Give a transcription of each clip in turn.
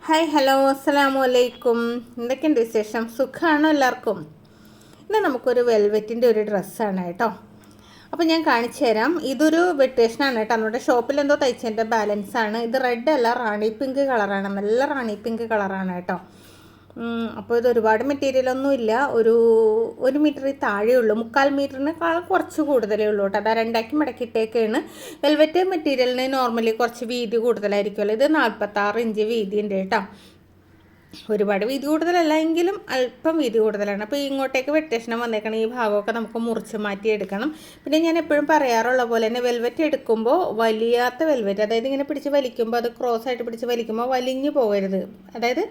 Hi hello അസ്സലാമു അലൈക്കും. എന്തൊക്കെയുണ്ട് വിശേഷം? സുഖമാണോ എല്ലാവർക്കും? ഇന്ന് നമുക്കൊരു വെൽവെറ്റിൻ്റെ ഒരു ഡ്രസ്സാണ് കേട്ടോ. അപ്പോൾ ഞാൻ കാണിച്ചു തരാം. ഇതൊരു വെട്ടേഷനാണ് കേട്ടോ. നമ്മുടെ ഷോപ്പിൽ എന്തോ തയ്ച്ചതിൻ്റെ ബാലൻസാണ്. ഇത് റെഡ് അല്ല, റാണി പിങ്ക് കളറാണ്. നല്ല റാണി പിങ്ക് കളറാണ് കേട്ടോ. അപ്പോൾ ഇത് ഒരുപാട് മെറ്റീരിയലൊന്നും ഇല്ല. ഒരു മീറ്ററിൽ താഴെയുള്ളൂ. 3/4 മീറ്ററിനേക്കാൾ കുറച്ച് കൂടുതലേ ഉള്ളൂ കേട്ടോ. അത് രണ്ടാക്കി മടക്കിയിട്ടേക്കാണ്. വെൽവെറ്റ് മെറ്റീരിയലിന് നോർമലി കുറച്ച് വീതി കൂടുതലായിരിക്കുമല്ലോ. ഇത് 46 ഇഞ്ച് വീതി ഉണ്ട് കേട്ടോ. ഒരുപാട് വീതി കൂടുതലല്ല എങ്കിലും അല്പം വീതി കൂടുതലാണ്. അപ്പോൾ ഇങ്ങോട്ടേക്ക് വെട്ടേഷനം വന്നേക്കണം. ഈ ഭാഗമൊക്കെ നമുക്ക് മുറിച്ച് മാറ്റി എടുക്കണം. പിന്നെ ഞാൻ എപ്പോഴും പറയാറുള്ള പോലെ തന്നെ വെൽവെറ്റ് എടുക്കുമ്പോൾ വലിയാത്ത വെൽവെറ്റ്, അതായത് ഇങ്ങനെ പിടിച്ച് വലിക്കുമ്പോൾ അത് ക്രോസ് ആയിട്ട് പിടിച്ച് വലിക്കുമ്പോൾ വലിഞ്ഞു പോകരുത്. അതായത്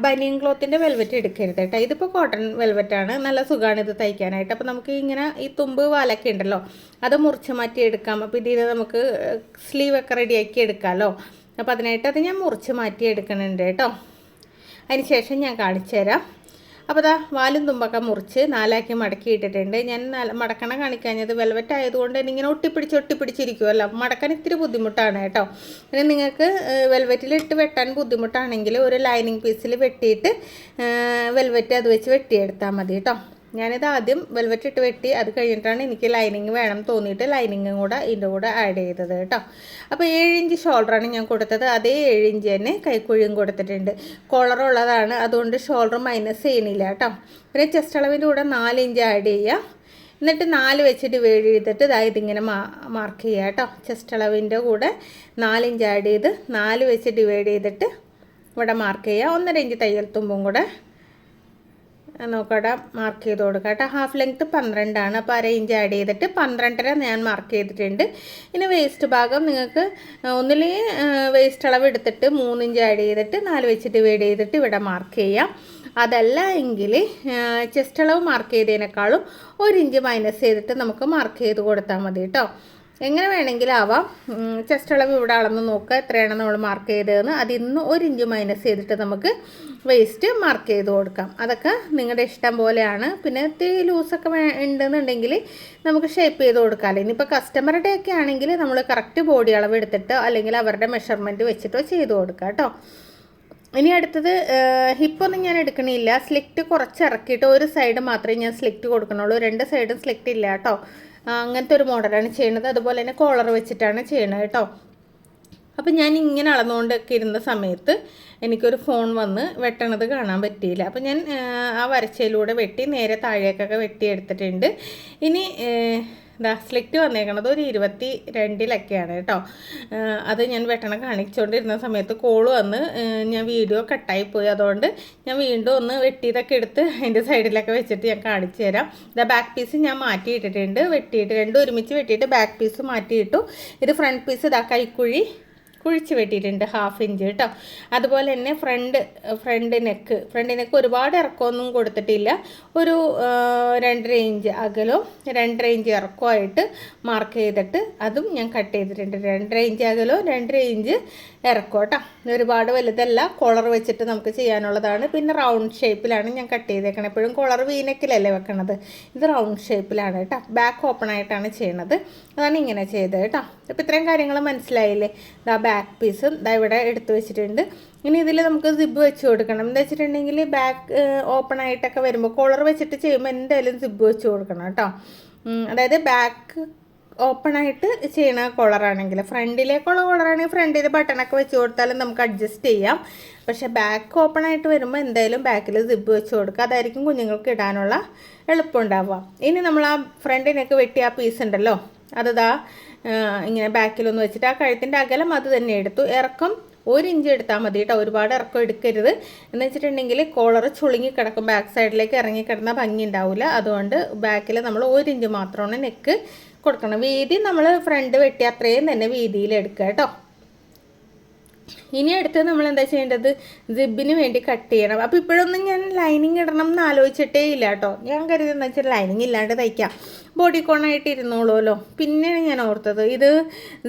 ബനിയൻ ക്ലോത്തിൻ്റെ വെൽവെറ്റ് എടുക്കരുത് കേട്ടോ. ഇതിപ്പോൾ കോട്ടൺ വെൽവെറ്റാണ്. നല്ല സുഖമാണ് ഇത് തയ്ക്കാനായിട്ട്. അപ്പോൾ നമുക്ക് ഇങ്ങനെ ഈ തുമ്പ് വാലൊക്കെ ഉണ്ടല്ലോ, അത് മുറിച്ച് മാറ്റി എടുക്കാം. അപ്പോൾ ഇതിന് നമുക്ക് സ്ലീവൊക്കെ റെഡിയാക്കി എടുക്കാമല്ലോ. അപ്പോൾ അതിനായിട്ട് അത് ഞാൻ മുറിച്ച് മാറ്റി എടുക്കുന്നുണ്ട് കേട്ടോ. അതിന് ശേഷം ഞാൻ കാണിച്ചു തരാം. അപ്പോൾ ദാ വാലും തുമ്പൊക്കെ മുറിച്ച് 4ആക്കി മടക്കി ഇട്ടിട്ടുണ്ട്. ഞാൻ മടക്കണം കാണിക്കാഞ്ഞത് വെൽവെറ്റ് ആയതുകൊണ്ട് എനിക്കിങ്ങനെ ഒട്ടിപ്പിടിച്ചിരിക്കുമല്ലോ. മടക്കാൻ ഇത്തിരി ബുദ്ധിമുട്ടാണ് കേട്ടോ. പിന്നെ നിങ്ങൾക്ക് വെൽവെറ്റിലിട്ട് വെട്ടാൻ ബുദ്ധിമുട്ടാണെങ്കിൽ ഒരു ലൈനിങ് പീസിൽ വെട്ടിയിട്ട് വെൽവെറ്റ് അത് വെച്ച് വെട്ടിയെടുത്താൽ മതി കേട്ടോ. ഞാനിത് ആദ്യം വെൽവെറ്റ് ഇട്ട് വെട്ടി, അത് കഴിഞ്ഞിട്ടാണ് എനിക്ക് ലൈനിങ് വേണം തോന്നിയിട്ട് ലൈനിങ്ങും കൂടെ ഇതിൻ്റെ കൂടെ ആഡ് ചെയ്തത് കേട്ടോ. അപ്പോൾ 7 ഇഞ്ച് ഷോൾഡറാണ് ഞാൻ കൊടുത്തത്. അതേ 7 ഇഞ്ച് തന്നെ കൈക്കുഴിയും കൊടുത്തിട്ടുണ്ട്. കോളറുള്ളതാണ്, അതുകൊണ്ട് ഷോൾഡർ മൈനസ് ചെയ്യണില്ല കേട്ടോ. പിന്നെ ചെസ്റ്റ് അളവിൻ്റെ കൂടെ 4 ഇഞ്ച് ആഡ് ചെയ്യുക. എന്നിട്ട് 4 വെച്ച് ഡിവൈഡ് ചെയ്തിട്ട് ഇതിങ്ങനെ മാർക്ക് ചെയ്യുക കേട്ടോ. ചെസ്റ്റ് അളവിൻ്റെ കൂടെ 4 ഇഞ്ച് ആഡ് ചെയ്ത് 4 വെച്ച് ഡിവൈഡ് ചെയ്തിട്ട് ഇവിടെ മാർക്ക് ചെയ്യുക. 1.5 ഇഞ്ച് തയ്യൽ തുമ്പും കൂടെ നോക്കട്ടെ മാർക്ക് ചെയ്ത് കൊടുക്കുക കേട്ടോ. ഹാഫ് ലെങ്ത്ത് 12 അപ്പോൾ 1/2 ഇഞ്ച് ആഡ് ചെയ്തിട്ട് 12.5 ഞാൻ മാർക്ക് ചെയ്തിട്ടുണ്ട്. ഇനി വേസ്റ്റ് ഭാഗം നിങ്ങൾക്ക് ഒന്നില്ലെങ്കിൽ വേസ്റ്റ് അളവ് എടുത്തിട്ട് 3 ഇഞ്ച് ആഡ് ചെയ്തിട്ട് 4 വെച്ച് ഡിവൈഡ് ചെയ്തിട്ട് ഇവിടെ മാർക്ക് ചെയ്യാം. അതല്ല എങ്കിൽ ചെസ്റ്റ് അളവ് മാർക്ക് ചെയ്തതിനേക്കാളും 1 ഇഞ്ച് മൈനസ് ചെയ്തിട്ട് നമുക്ക് മാർക്ക് ചെയ്ത് കൊടുത്താൽ മതി കേട്ടോ. എങ്ങനെ വേണമെങ്കിലും ആവാം. ചെസ്റ്റ് അളവ് ഇവിടെ അളന്ന് നോക്കുക എത്രയാണ് നമ്മൾ മാർക്ക് ചെയ്തതെന്ന്. അതിൽ നിന്ന് 1 ഇഞ്ച് മൈനസ് ചെയ്തിട്ട് നമുക്ക് വേസ്റ്റ് മാർക്ക് ചെയ്ത് കൊടുക്കാം. അതൊക്കെ നിങ്ങളുടെ ഇഷ്ടം പോലെയാണ്. പിന്നെ ഇത്തിരി ലൂസൊക്കെ ഉണ്ടെന്നുണ്ടെങ്കിൽ നമുക്ക് ഷേപ്പ് ചെയ്ത് കൊടുക്കാമല്ലോ. ഇനിയിപ്പോൾ കസ്റ്റമറുടെ ഒക്കെ ആണെങ്കിൽ നമ്മൾ കറക്റ്റ് ബോഡി അളവ് എടുത്തിട്ടോ അല്ലെങ്കിൽ അവരുടെ മെഷർമെൻറ്റ് വെച്ചിട്ടോ ചെയ്ത് കൊടുക്കാം കേട്ടോ. ഇനി അടുത്തത് ഹിപ്പൊന്നും ഞാൻ എടുക്കണില്ല. സ്ലിറ്റ് കുറച്ച് ഇറക്കിയിട്ട് ഒരു സൈഡ് മാത്രമേ ഞാൻ സ്ലിറ്റ് കൊടുക്കണുള്ളൂ. 2 സൈഡും സ്ലിറ്റ് ഇല്ല കേട്ടോ. അങ്ങനത്തെ ഒരു മോഡലാണ് ചെയ്യുന്നത്. അതുപോലെ തന്നെ കോളർ വെച്ചിട്ടാണ് ചെയ്യണത് കേട്ടോ. അപ്പം ഞാൻ ഇങ്ങനെ അളന്നുകൊണ്ടൊക്കെ ഇരുന്ന സമയത്ത് എനിക്കൊരു ഫോൺ വന്ന് വെട്ടണത് കാണാൻ പറ്റിയില്ല. അപ്പം ഞാൻ ആ വരച്ചയിലൂടെ വെട്ടി നേരെ താഴേക്കൊക്കെ വെട്ടിയെടുത്തിട്ടുണ്ട്. ഇനി സ്ലിറ്റ് വന്നേക്കണത് ഒരു 22-ലൊക്കെയാണ് കേട്ടോ. അത് ഞാൻ വെട്ടണം കാണിച്ചുകൊണ്ടിരുന്ന സമയത്ത് കോള് വന്ന് ഞാൻ വീഡിയോ കട്ടായിപ്പോയി. അതുകൊണ്ട് ഞാൻ വീണ്ടും ഒന്ന് വെട്ടിയതൊക്കെ എടുത്ത് അതിൻ്റെ സൈഡിലൊക്കെ വെച്ചിട്ട് ഞാൻ കാണിച്ചു തരാം. ബാക്ക് പീസ് ഞാൻ മാറ്റിയിട്ടിട്ടുണ്ട്. വെട്ടിയിട്ട് രണ്ടും ഒരുമിച്ച് വെട്ടിയിട്ട് ബാക്ക് പീസ് മാറ്റിയിട്ടു. ഇത് ഫ്രണ്ട് പീസ് കൈക്കുഴി കുഴിച്ച് വെട്ടിയിട്ടുണ്ട് 1/2 ഇഞ്ച് കേട്ടോ. അതുപോലെ തന്നെ ഫ്രണ്ട് നെക്ക് ഒരുപാട് ഇറക്കമൊന്നും കൊടുത്തിട്ടില്ല. ഒരു 2.5 ഇഞ്ച് അകലവും 2.5 ഇഞ്ച് ഇറക്കമായിട്ട് മാർക്ക് ചെയ്തിട്ട് അതും ഞാൻ കട്ട് ചെയ്തിട്ടുണ്ട്. 2.5 ഇഞ്ച് അകലവും 2.5 ഇഞ്ച് ഇറക്കും കേട്ടോ. ഒരുപാട് വലുതല്ല, കോളർ വെച്ചിട്ട് നമുക്ക് ചെയ്യാനുള്ളതാണ്. പിന്നെ റൗണ്ട് ഷേപ്പിലാണ് ഞാൻ കട്ട് ചെയ്തേക്കണം. എപ്പോഴും കോളർ വീനെക്കിലല്ലേ വെക്കണത്. ഇത് റൗണ്ട് ഷേപ്പിലാണ് കേട്ടോ. ബാക്ക് ഓപ്പൺ ആയിട്ടാണ് ചെയ്യണത്. അതാണ് ഇങ്ങനെ ചെയ്തത് കേട്ടോ. അപ്പോൾ ഇത്രയും കാര്യങ്ങൾ മനസ്സിലായില്ലേ? ബാക്ക് പീസും ഇവിടെ എടുത്തു വെച്ചിട്ടുണ്ട്. ഇനി ഇതിൽ നമുക്ക് സിബ് വെച്ച് കൊടുക്കണം. എന്താ വെച്ചിട്ടുണ്ടെങ്കിൽ ബാക്ക് ഓപ്പൺ ആയിട്ടൊക്കെ വരുമ്പോൾ കോളർ വെച്ചിട്ട് ചെയ്യുമ്പോൾ എന്തായാലും സിബ് വെച്ച് കൊടുക്കണം കേട്ടോ. അതായത് ബാക്ക് ഓപ്പൺ ആയിട്ട് ചെയ്യണ കോളറാണെങ്കിൽ, ഫ്രണ്ടിലേക്കുള്ള കോളറാണെങ്കിൽ ഫ്രണ്ടിൽ ബട്ടണൊക്കെ വെച്ച് കൊടുത്താലും നമുക്ക് അഡ്ജസ്റ്റ് ചെയ്യാം. പക്ഷേ ബാക്ക് ഓപ്പൺ ആയിട്ട് വരുമ്പോൾ എന്തായാലും ബാക്കിൽ സിബ് വെച്ച് കൊടുക്കുക. അതായിരിക്കും കുഞ്ഞുങ്ങൾക്ക് ഇടാനുള്ള എളുപ്പമുണ്ടാവുക. ഇനി നമ്മൾ ആ ഫ്രണ്ടിനൊക്കെ വെട്ടിയ ആ പീസ് ഉണ്ടല്ലോ, അത് ഇങ്ങനെ ബാക്കിലൊന്ന് വെച്ചിട്ട് ആ കഴുത്തിൻ്റെ അകലം അത് തന്നെ എടുത്തു. ഇറക്കം 1 ഇഞ്ച് എടുത്താൽ മതി കേട്ടോ. ഒരുപാട് ഇറക്കം എടുക്കരുത്. എന്ന് വെച്ചിട്ടുണ്ടെങ്കിൽ കോളർ ചുളുങ്ങി കിടക്കും, ബാക്ക് സൈഡിലേക്ക് ഇറങ്ങിക്കിടന്ന ഭംഗി ഉണ്ടാവില്ല. അതുകൊണ്ട് ബാക്കിൽ നമ്മൾ 1 ഇഞ്ച് മാത്രമാണ് നെക്ക് കൊടുക്കണം. വീതി നമ്മൾ ഫ്രണ്ട് വെട്ടി അത്രയും തന്നെ വീതിയിൽ എടുക്കുക കേട്ടോ. ഇനി അടുത്ത് നമ്മൾ എന്താ ചെയ്യേണ്ടത്, സിബിന് വേണ്ടി കട്ട് ചെയ്യണം. അപ്പോൾ ഇപ്പോഴൊന്നും ഞാൻ ലൈനിങ് ഇടണം എന്ന് ആലോചിച്ചിട്ടേ ഇല്ല കേട്ടോ. ഞാൻ കരുതുന്ന വെച്ചാൽ ലൈനിങ് ഇല്ലാണ്ട് തയ്ക്കാം, ബോഡി കോണായിട്ട് ഇരുന്നോളൂല്ലോ. പിന്നെയാണ് ഞാൻ ഓർത്തത് ഇത്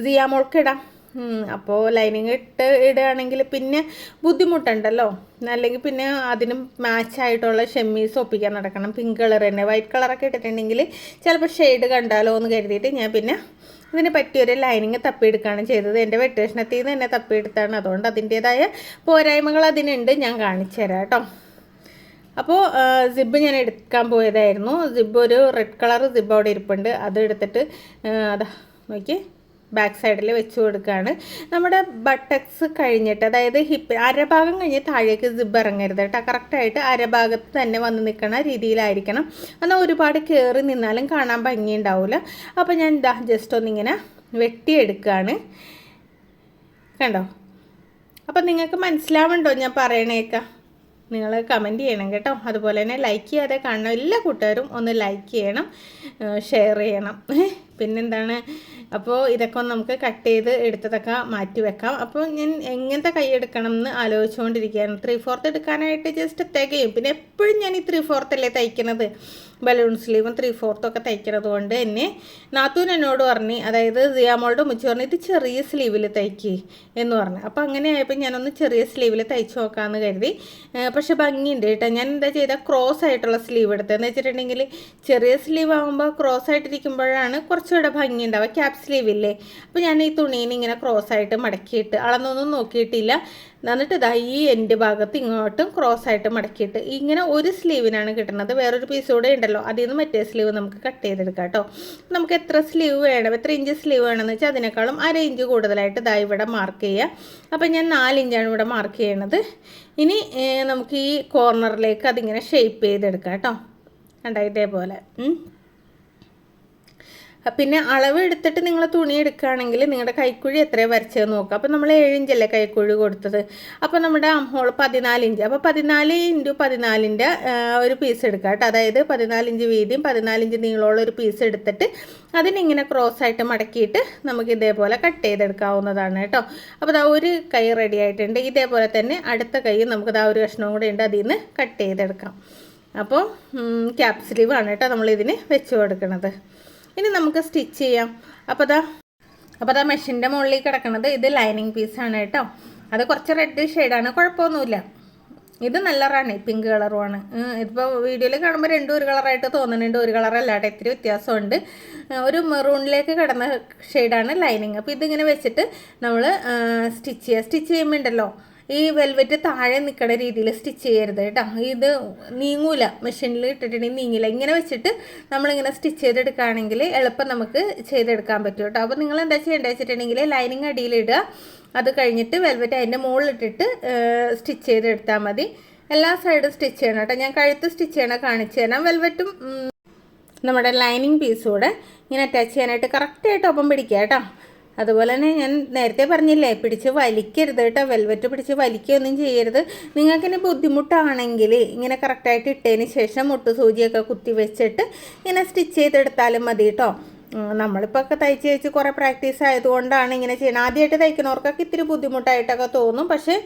സിയാമോൾക്ക് ഇടാം. അപ്പോൾ ലൈനിങ് ഇടുകയാണെങ്കിൽ പിന്നെ ബുദ്ധിമുട്ടുണ്ടല്ലോ. അല്ലെങ്കിൽ പിന്നെ അതിന് മാച്ചായിട്ടുള്ള ഷെമ്മീസ് ഒപ്പിക്കാൻ നടക്കണം. പിങ്ക് കളർ തന്നെ, വൈറ്റ് കളറൊക്കെ ഇട്ടിട്ടുണ്ടെങ്കിൽ ചിലപ്പോൾ ഷെയ്ഡ് കണ്ടാലോ എന്ന് കരുതിയിട്ട് ഞാൻ പിന്നെ ഇതിന് പറ്റിയൊരു ലൈനിങ് തപ്പിയെടുക്കുകയാണ് ചെയ്തത്. എൻ്റെ വെട്ടേഷനത്തിൽ നിന്ന് തന്നെ തപ്പിയെടുത്താണ്. അതുകൊണ്ട് അതിൻ്റേതായ പോരായ്മകൾ അതിനുണ്ട്, ഞാൻ കാണിച്ചു തരാം കേട്ടോ. അപ്പോൾ സിബ് ഞാൻ എടുക്കാൻ പോയതായിരുന്നു. സിബ് ഒരു റെഡ് കളർ സിബ് അവിടെ ഇരിപ്പുണ്ട്. അത് എടുത്തിട്ട് അതാ നോക്കി ബാക്ക് സൈഡിൽ വെച്ച് കൊടുക്കുകയാണ്. നമ്മുടെ ബട്ടക്സ് കഴിഞ്ഞിട്ട്, അതായത് ഹിപ്പ് അരഭാഗം കഴിഞ്ഞ് താഴേക്ക് സിബ് ഇറങ്ങരുത് കേട്ടോ. കറക്റ്റായിട്ട് അരഭാഗത്ത് തന്നെ വന്ന് നിൽക്കണ രീതിയിലായിരിക്കണം. എന്നാൽ ഒരുപാട് കയറി നിന്നാലും കാണാൻ ഭംഗിയുണ്ടാവില്ല. അപ്പോൾ ഞാൻ ഇതാ ജസ്റ്റ് ഒന്നിങ്ങനെ വെട്ടിയെടുക്കുകയാണ്. കണ്ടോ? അപ്പം നിങ്ങൾക്ക് മനസ്സിലാവുന്നുണ്ടോ ഞാൻ പറയണേക്കാം? നിങ്ങൾ കമൻറ്റ് ചെയ്യണം കേട്ടോ. അതുപോലെ തന്നെ ലൈക്ക് ചെയ്യാതെ കാണുന്ന എല്ലാ കൂട്ടുകാരും ഒന്ന് ലൈക്ക് ചെയ്യണം, ഷെയർ ചെയ്യണം. പിന്നെന്താണ്, അപ്പോൾ ഇതൊക്കെ ഒന്ന് നമുക്ക് കട്ട് ചെയ്ത് എടുത്തതൊക്കെ മാറ്റി വെക്കാം. അപ്പോൾ ഞാൻ എങ്ങനത്തെ കൈ എടുക്കണം എന്ന് ആലോചിച്ചുകൊണ്ടിരിക്കുകയാണ്. 3/4 എടുക്കാനായിട്ട് ജസ്റ്റ് തികയും. പിന്നെ എപ്പോഴും ഞാൻ ഈ 3/4 അല്ലേ തയ്ക്കുന്നത്, ബലൂൺ സ്ലീവും 3/4 ഒക്കെ തയ്ക്കുന്നത് കൊണ്ട് തന്നെ നാത്തൂൻ എന്നോട് പറഞ്ഞ്, അതായത് സിയാമോളുടെ മുച്ച് പറഞ്ഞ് ഇത് ചെറിയ സ്ലീവിൽ തയ്ക്കി എന്ന് പറഞ്ഞു. അപ്പോൾ അങ്ങനെ ആയപ്പോൾ ഞാനൊന്ന് ചെറിയ സ്ലീവിൽ തയ്ച്ച് നോക്കാമെന്ന് കരുതി. പക്ഷേ ഭംഗിയുണ്ട് കേട്ടോ. ഞാൻ എന്താ ചെയ്താൽ ക്രോസ് ആയിട്ടുള്ള സ്ലീവ് എടുത്തതെന്ന് വെച്ചിട്ടുണ്ടെങ്കിൽ ചെറിയ സ്ലീവ് ആകുമ്പോൾ ക്രോസ് ആയിട്ടിരിക്കുമ്പോഴാണ് കുറച്ചുകൂടെ ഭംഗി ഉണ്ടാവുക. ക്യാപ് സ്ലീവ് ഇല്ലേ, അപ്പോൾ ഞാൻ ഈ തുണീനെ ഇങ്ങനെ ക്രോസ് ആയിട്ട് മടക്കിയിട്ട് അളന്നൊന്നും നോക്കിയിട്ടില്ല. എന്നിട്ട് ഇതാ ഈ എൻ്റെ ഭാഗത്ത് ഇങ്ങോട്ടും ക്രോസ് ആയിട്ട് മടക്കിയിട്ട് ഇങ്ങനെ ഒരു സ്ലീവിനാണ് കിട്ടുന്നത്. വേറൊരു പീസ് കൂടെ ഉണ്ടല്ലോ, അതിൽ നിന്ന് മറ്റേ സ്ലീവ് നമുക്ക് കട്ട് ചെയ്തെടുക്കാം കേട്ടോ. നമുക്ക് എത്ര സ്ലീവ് വേണം, എത്ര ഇഞ്ച് സ്ലീവ് വേണമെന്ന് വെച്ചാൽ അതിനേക്കാളും 1/2 ഇഞ്ച് കൂടുതലായിട്ട് ഇതാ ഇവിടെ മാർക്ക് ചെയ്യുക. അപ്പോൾ ഞാൻ 4 ഇഞ്ചാണ് ഇവിടെ മാർക്ക് ചെയ്യണത്. ഇനി നമുക്ക് ഈ കോർണറിലേക്ക് അതിങ്ങനെ ഷേപ്പ് ചെയ്തെടുക്കാം കേട്ടോ. കണ്ടോ ഇതേപോലെ. പിന്നെ അളവ് എടുത്തിട്ട് നിങ്ങൾ തുണി എടുക്കുകയാണെങ്കിൽ നിങ്ങളുടെ കൈക്കുഴി എത്രയാണ് വരച്ചതെന്ന് നോക്കുക. അപ്പോൾ നമ്മൾ 7 ഇഞ്ചല്ലേ കൈക്കുഴി കൊടുത്തത്. അപ്പോൾ നമ്മുടെ ഹോൾ 14 ഇഞ്ച്. അപ്പോൾ 14 × 14ൻ്റെ ഒരു പീസ് എടുക്കുക കേട്ടോ. അതായത് 14 ഇഞ്ച് വീതിയും 14 ഇഞ്ച് നീളമുള്ള ഒരു പീസ് എടുത്തിട്ട് അതിനിങ്ങനെ ക്രോസ് ആയിട്ട് മടക്കിയിട്ട് നമുക്ക് ഇതേപോലെ കട്ട് ചെയ്തെടുക്കാവുന്നതാണ് കേട്ടോ. അപ്പോൾ ഇതാ ഒരു കൈ റെഡി ആയിട്ടുണ്ട്. ഇതേപോലെ തന്നെ അടുത്ത കൈ നമുക്ക് ഇതാ ഒരു കഷ്ണവും കൂടെ ഉണ്ട്, അതിൽ നിന്ന് കട്ട് ചെയ്തെടുക്കാം. അപ്പോൾ ക്യാപ് സ്ലീവാണ് കേട്ടോ നമ്മളിതിന് വെച്ച് കൊടുക്കുന്നത്. ഇനി നമുക്ക് സ്റ്റിച്ച് ചെയ്യാം. അപ്പോൾ അതാ മെഷീൻ്റെ മുകളിൽ കിടക്കുന്നത് ഇത് ലൈനിങ് പീസാണ് കേട്ടോ. അത് കുറച്ച് റെഡ് ഷെയ്ഡാണ്, കുഴപ്പമൊന്നുമില്ല. ഇത് നല്ല റാണി പിങ്ക് കളറുമാണ്. ഇതിപ്പോൾ വീഡിയോയിൽ കാണുമ്പോൾ രണ്ടും ഒരു കളറായിട്ട് തോന്നുന്നുണ്ട്, ഒരു കളറല്ലാട്ടെ, ഇത്തിരി വ്യത്യാസമുണ്ട്. ഒരു മെറൂണിലേക്ക് കിടന്ന ഷെയ്ഡാണ് ലൈനിങ്. അപ്പോൾ ഇതിങ്ങനെ വെച്ചിട്ട് നമ്മൾ സ്റ്റിച്ച് ചെയ്യുമ്പോൾ ഉണ്ടല്ലോ, ഈ വെൽവെറ്റ് താഴെ നിൽക്കുന്ന രീതിയിൽ സ്റ്റിച്ച് ചെയ്യരുത് കേട്ടോ. ഇത് നീങ്ങൂല, മെഷീനിൽ ഇട്ടിട്ടുണ്ടെങ്കിൽ നീങ്ങില്ല. ഇങ്ങനെ വെച്ചിട്ട് നമ്മളിങ്ങനെ സ്റ്റിച്ച് ചെയ്തെടുക്കുകയാണെങ്കിൽ എളുപ്പം നമുക്ക് ചെയ്തെടുക്കാൻ പറ്റും കേട്ടോ. അപ്പോൾ നിങ്ങൾ എന്താ ചെയ്യേണ്ടത് വെച്ചിട്ടുണ്ടെങ്കിൽ ലൈനിങ് അടിയിലിടുക, അത് കഴിഞ്ഞിട്ട് വെൽവെറ്റ് അതിൻ്റെ മുകളിലിട്ടിട്ട് സ്റ്റിച്ച് ചെയ്തെടുത്താൽ മതി. എല്ലാ സൈഡും സ്റ്റിച്ച് ചെയ്യണം കേട്ടോ. ഞാൻ കഴുത്ത് സ്റ്റിച്ച് ചെയ്യണം കാണിച്ചു തരാം. വെൽവെറ്റും നമ്മുടെ ലൈനിങ് പീസും കൂടെ ഇങ്ങനെ അറ്റാച്ച് ചെയ്യാനായിട്ട് കറക്റ്റായിട്ട് ഒപ്പം പിടിക്കുക കേട്ടോ. അതുപോലെ തന്നെ ഞാൻ നേരത്തെ പറഞ്ഞില്ലേ, പിടിച്ച് വലിക്കരുത് കേട്ടോ. വെൽവെറ്റ് പിടിച്ച് വലിക്കുകയൊന്നും ചെയ്യരുത്. നിങ്ങൾക്കിനി ബുദ്ധിമുട്ടാണെങ്കിൽ ഇങ്ങനെ കറക്റ്റായിട്ട് ഇട്ടതിന് ശേഷം മുട്ട് സൂചിയൊക്കെ കുത്തി വെച്ചിട്ട് ഇങ്ങനെ സ്റ്റിച്ച് ചെയ്തെടുത്താലും മതി കേട്ടോ. നമ്മളിപ്പോൾ ഒക്കെ തയ്ച്ച് കുറേ പ്രാക്ടീസ് ആയതുകൊണ്ടാണ് ഇങ്ങനെ ചെയ്യുന്നത്. ആദ്യമായിട്ട് തയ്ക്കുന്നവർക്കൊക്കെ ഇത്തിരി ബുദ്ധിമുട്ടായിട്ടൊക്കെ തോന്നും. പക്ഷേ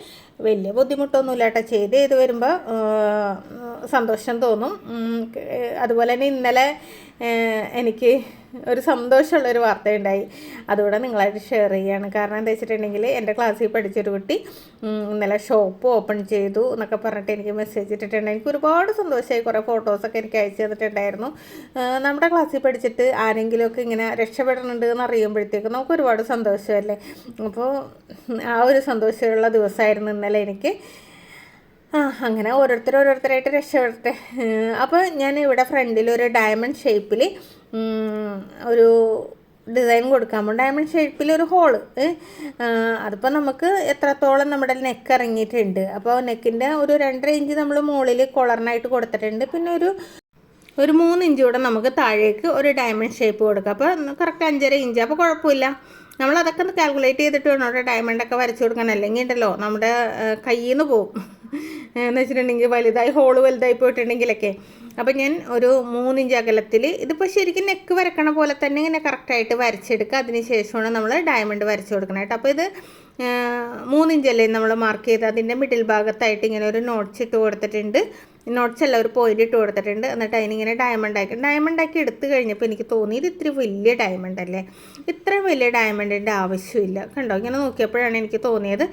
വലിയ ബുദ്ധിമുട്ടൊന്നുമില്ല കേട്ടോ. ചെയ്ത് വരുമ്പോൾ സന്തോഷം തോന്നും. അതുപോലെ തന്നെ ഇന്നലെ എനിക്ക് ഒരു സന്തോഷമുള്ളൊരു വാർത്തയുണ്ടായി. അതുകൂടെ നിങ്ങളായിട്ട് ഷെയർ ചെയ്യുകയാണ്. കാരണം എന്താ വെച്ചിട്ടുണ്ടെങ്കിൽ എൻ്റെ ക്ലാസ്സിൽ പഠിച്ചൊരു കുട്ടി ഇന്നലെ ഷോപ്പ് ഓപ്പൺ ചെയ്തു എന്നൊക്കെ പറഞ്ഞിട്ട് എനിക്ക് മെസ്സേജ് ഇട്ടിട്ടുണ്ട്. എനിക്ക് ഒരുപാട് സന്തോഷമായി. കുറേ ഫോട്ടോസൊക്കെ എനിക്ക് അയച്ചു തന്നിട്ടുണ്ടായിരുന്നു. നമ്മുടെ ക്ലാസ്സിൽ പഠിച്ചിട്ട് ആരെങ്കിലുമൊക്കെ ഇങ്ങനെ രക്ഷപ്പെടുന്നുണ്ട് എന്ന് അറിയുമ്പോഴത്തേക്കും നമുക്ക് ഒരുപാട് സന്തോഷമല്ലേ. അപ്പോൾ ആ ഒരു സന്തോഷമുള്ള ദിവസമായിരുന്നു ഇന്നലെ എനിക്ക്. അങ്ങനെ ഓരോരുത്തരായിട്ട് രക്ഷപ്പെടട്ടെ. അപ്പോൾ ഞാൻ ഇവിടെ ഫ്രണ്ടിൽ ഒരു ഡയമണ്ട് ഷേപ്പിൽ ഒരു ഡിസൈൻ കൊടുക്കാൻ പോകും. ഡയമണ്ട് ഷേപ്പിൽ ഒരു ഹോള്. അതിപ്പോൾ നമുക്ക് എത്രത്തോളം നമ്മുടെ നെക്ക് ഇറങ്ങിയിട്ടുണ്ട്. അപ്പോൾ നെക്കിൻ്റെ ഒരു 2.5 ഇഞ്ച് നമ്മൾ മുകളിൽ കൊളറിനായിട്ട് കൊടുത്തിട്ടുണ്ട്. പിന്നെ ഒരു 3 ഇഞ്ച് കൂടെ നമുക്ക് താഴേക്ക് ഒരു ഡയമണ്ട് ഷേപ്പ് കൊടുക്കാം. അപ്പോൾ കറക്റ്റ് 5.5 ഇഞ്ച്. അപ്പോൾ കുഴപ്പമില്ല. നമ്മളതൊക്കെ ഒന്ന് കാൽക്കുലേറ്റ് ചെയ്തിട്ട് വേണം അവിടെ ഡയമണ്ടൊക്കെ വരച്ച് കൊടുക്കാൻ. അല്ലെങ്കിൽ ഉണ്ടല്ലോ നമ്മുടെ കയ്യിൽ നിന്ന് പോകും. എന്ന് വെച്ചിട്ടുണ്ടെങ്കിൽ ഹോള് വലുതായി പോയിട്ടുണ്ടെങ്കിലൊക്കെ. അപ്പം ഞാൻ ഒരു 3 ഇഞ്ച് അകലത്തിൽ ഇതിപ്പോൾ ശരിക്കും നെക്ക് വരക്കണ പോലെ തന്നെ ഇങ്ങനെ കറക്റ്റായിട്ട് വരച്ചെടുക്കുക. അതിന് ശേഷമാണ് നമ്മൾ ഡയമണ്ട് വരച്ച് കൊടുക്കണം കേട്ടോ. അപ്പോൾ ഇത് 3 ഇഞ്ചല്ലേ നമ്മൾ മാർക്ക് ചെയ്ത് അതിൻ്റെ മിഡിൽ ഭാഗത്തായിട്ട് ഇങ്ങനെ ഒരു നോട്ട്സ് ഇട്ട് കൊടുത്തിട്ടുണ്ട്. നോട്ട്സ് അല്ല, ഒരു പോയിൻ്റ് ഇട്ട് കൊടുത്തിട്ടുണ്ട്. എന്നിട്ട് അതിനിങ്ങനെ ഡയമണ്ട് ആക്കി എടുത്തു കഴിഞ്ഞപ്പോൾ എനിക്ക് തോന്നി ഇത് ഇത്തിരി വലിയ ഡയമണ്ട് അല്ലേ, ഇത്രയും വലിയ ഡയമണ്ടിൻ്റെ ആവശ്യമില്ല. കണ്ടോ, ഇങ്ങനെ നോക്കിയപ്പോഴാണ് എനിക്ക് തോന്നിയത്.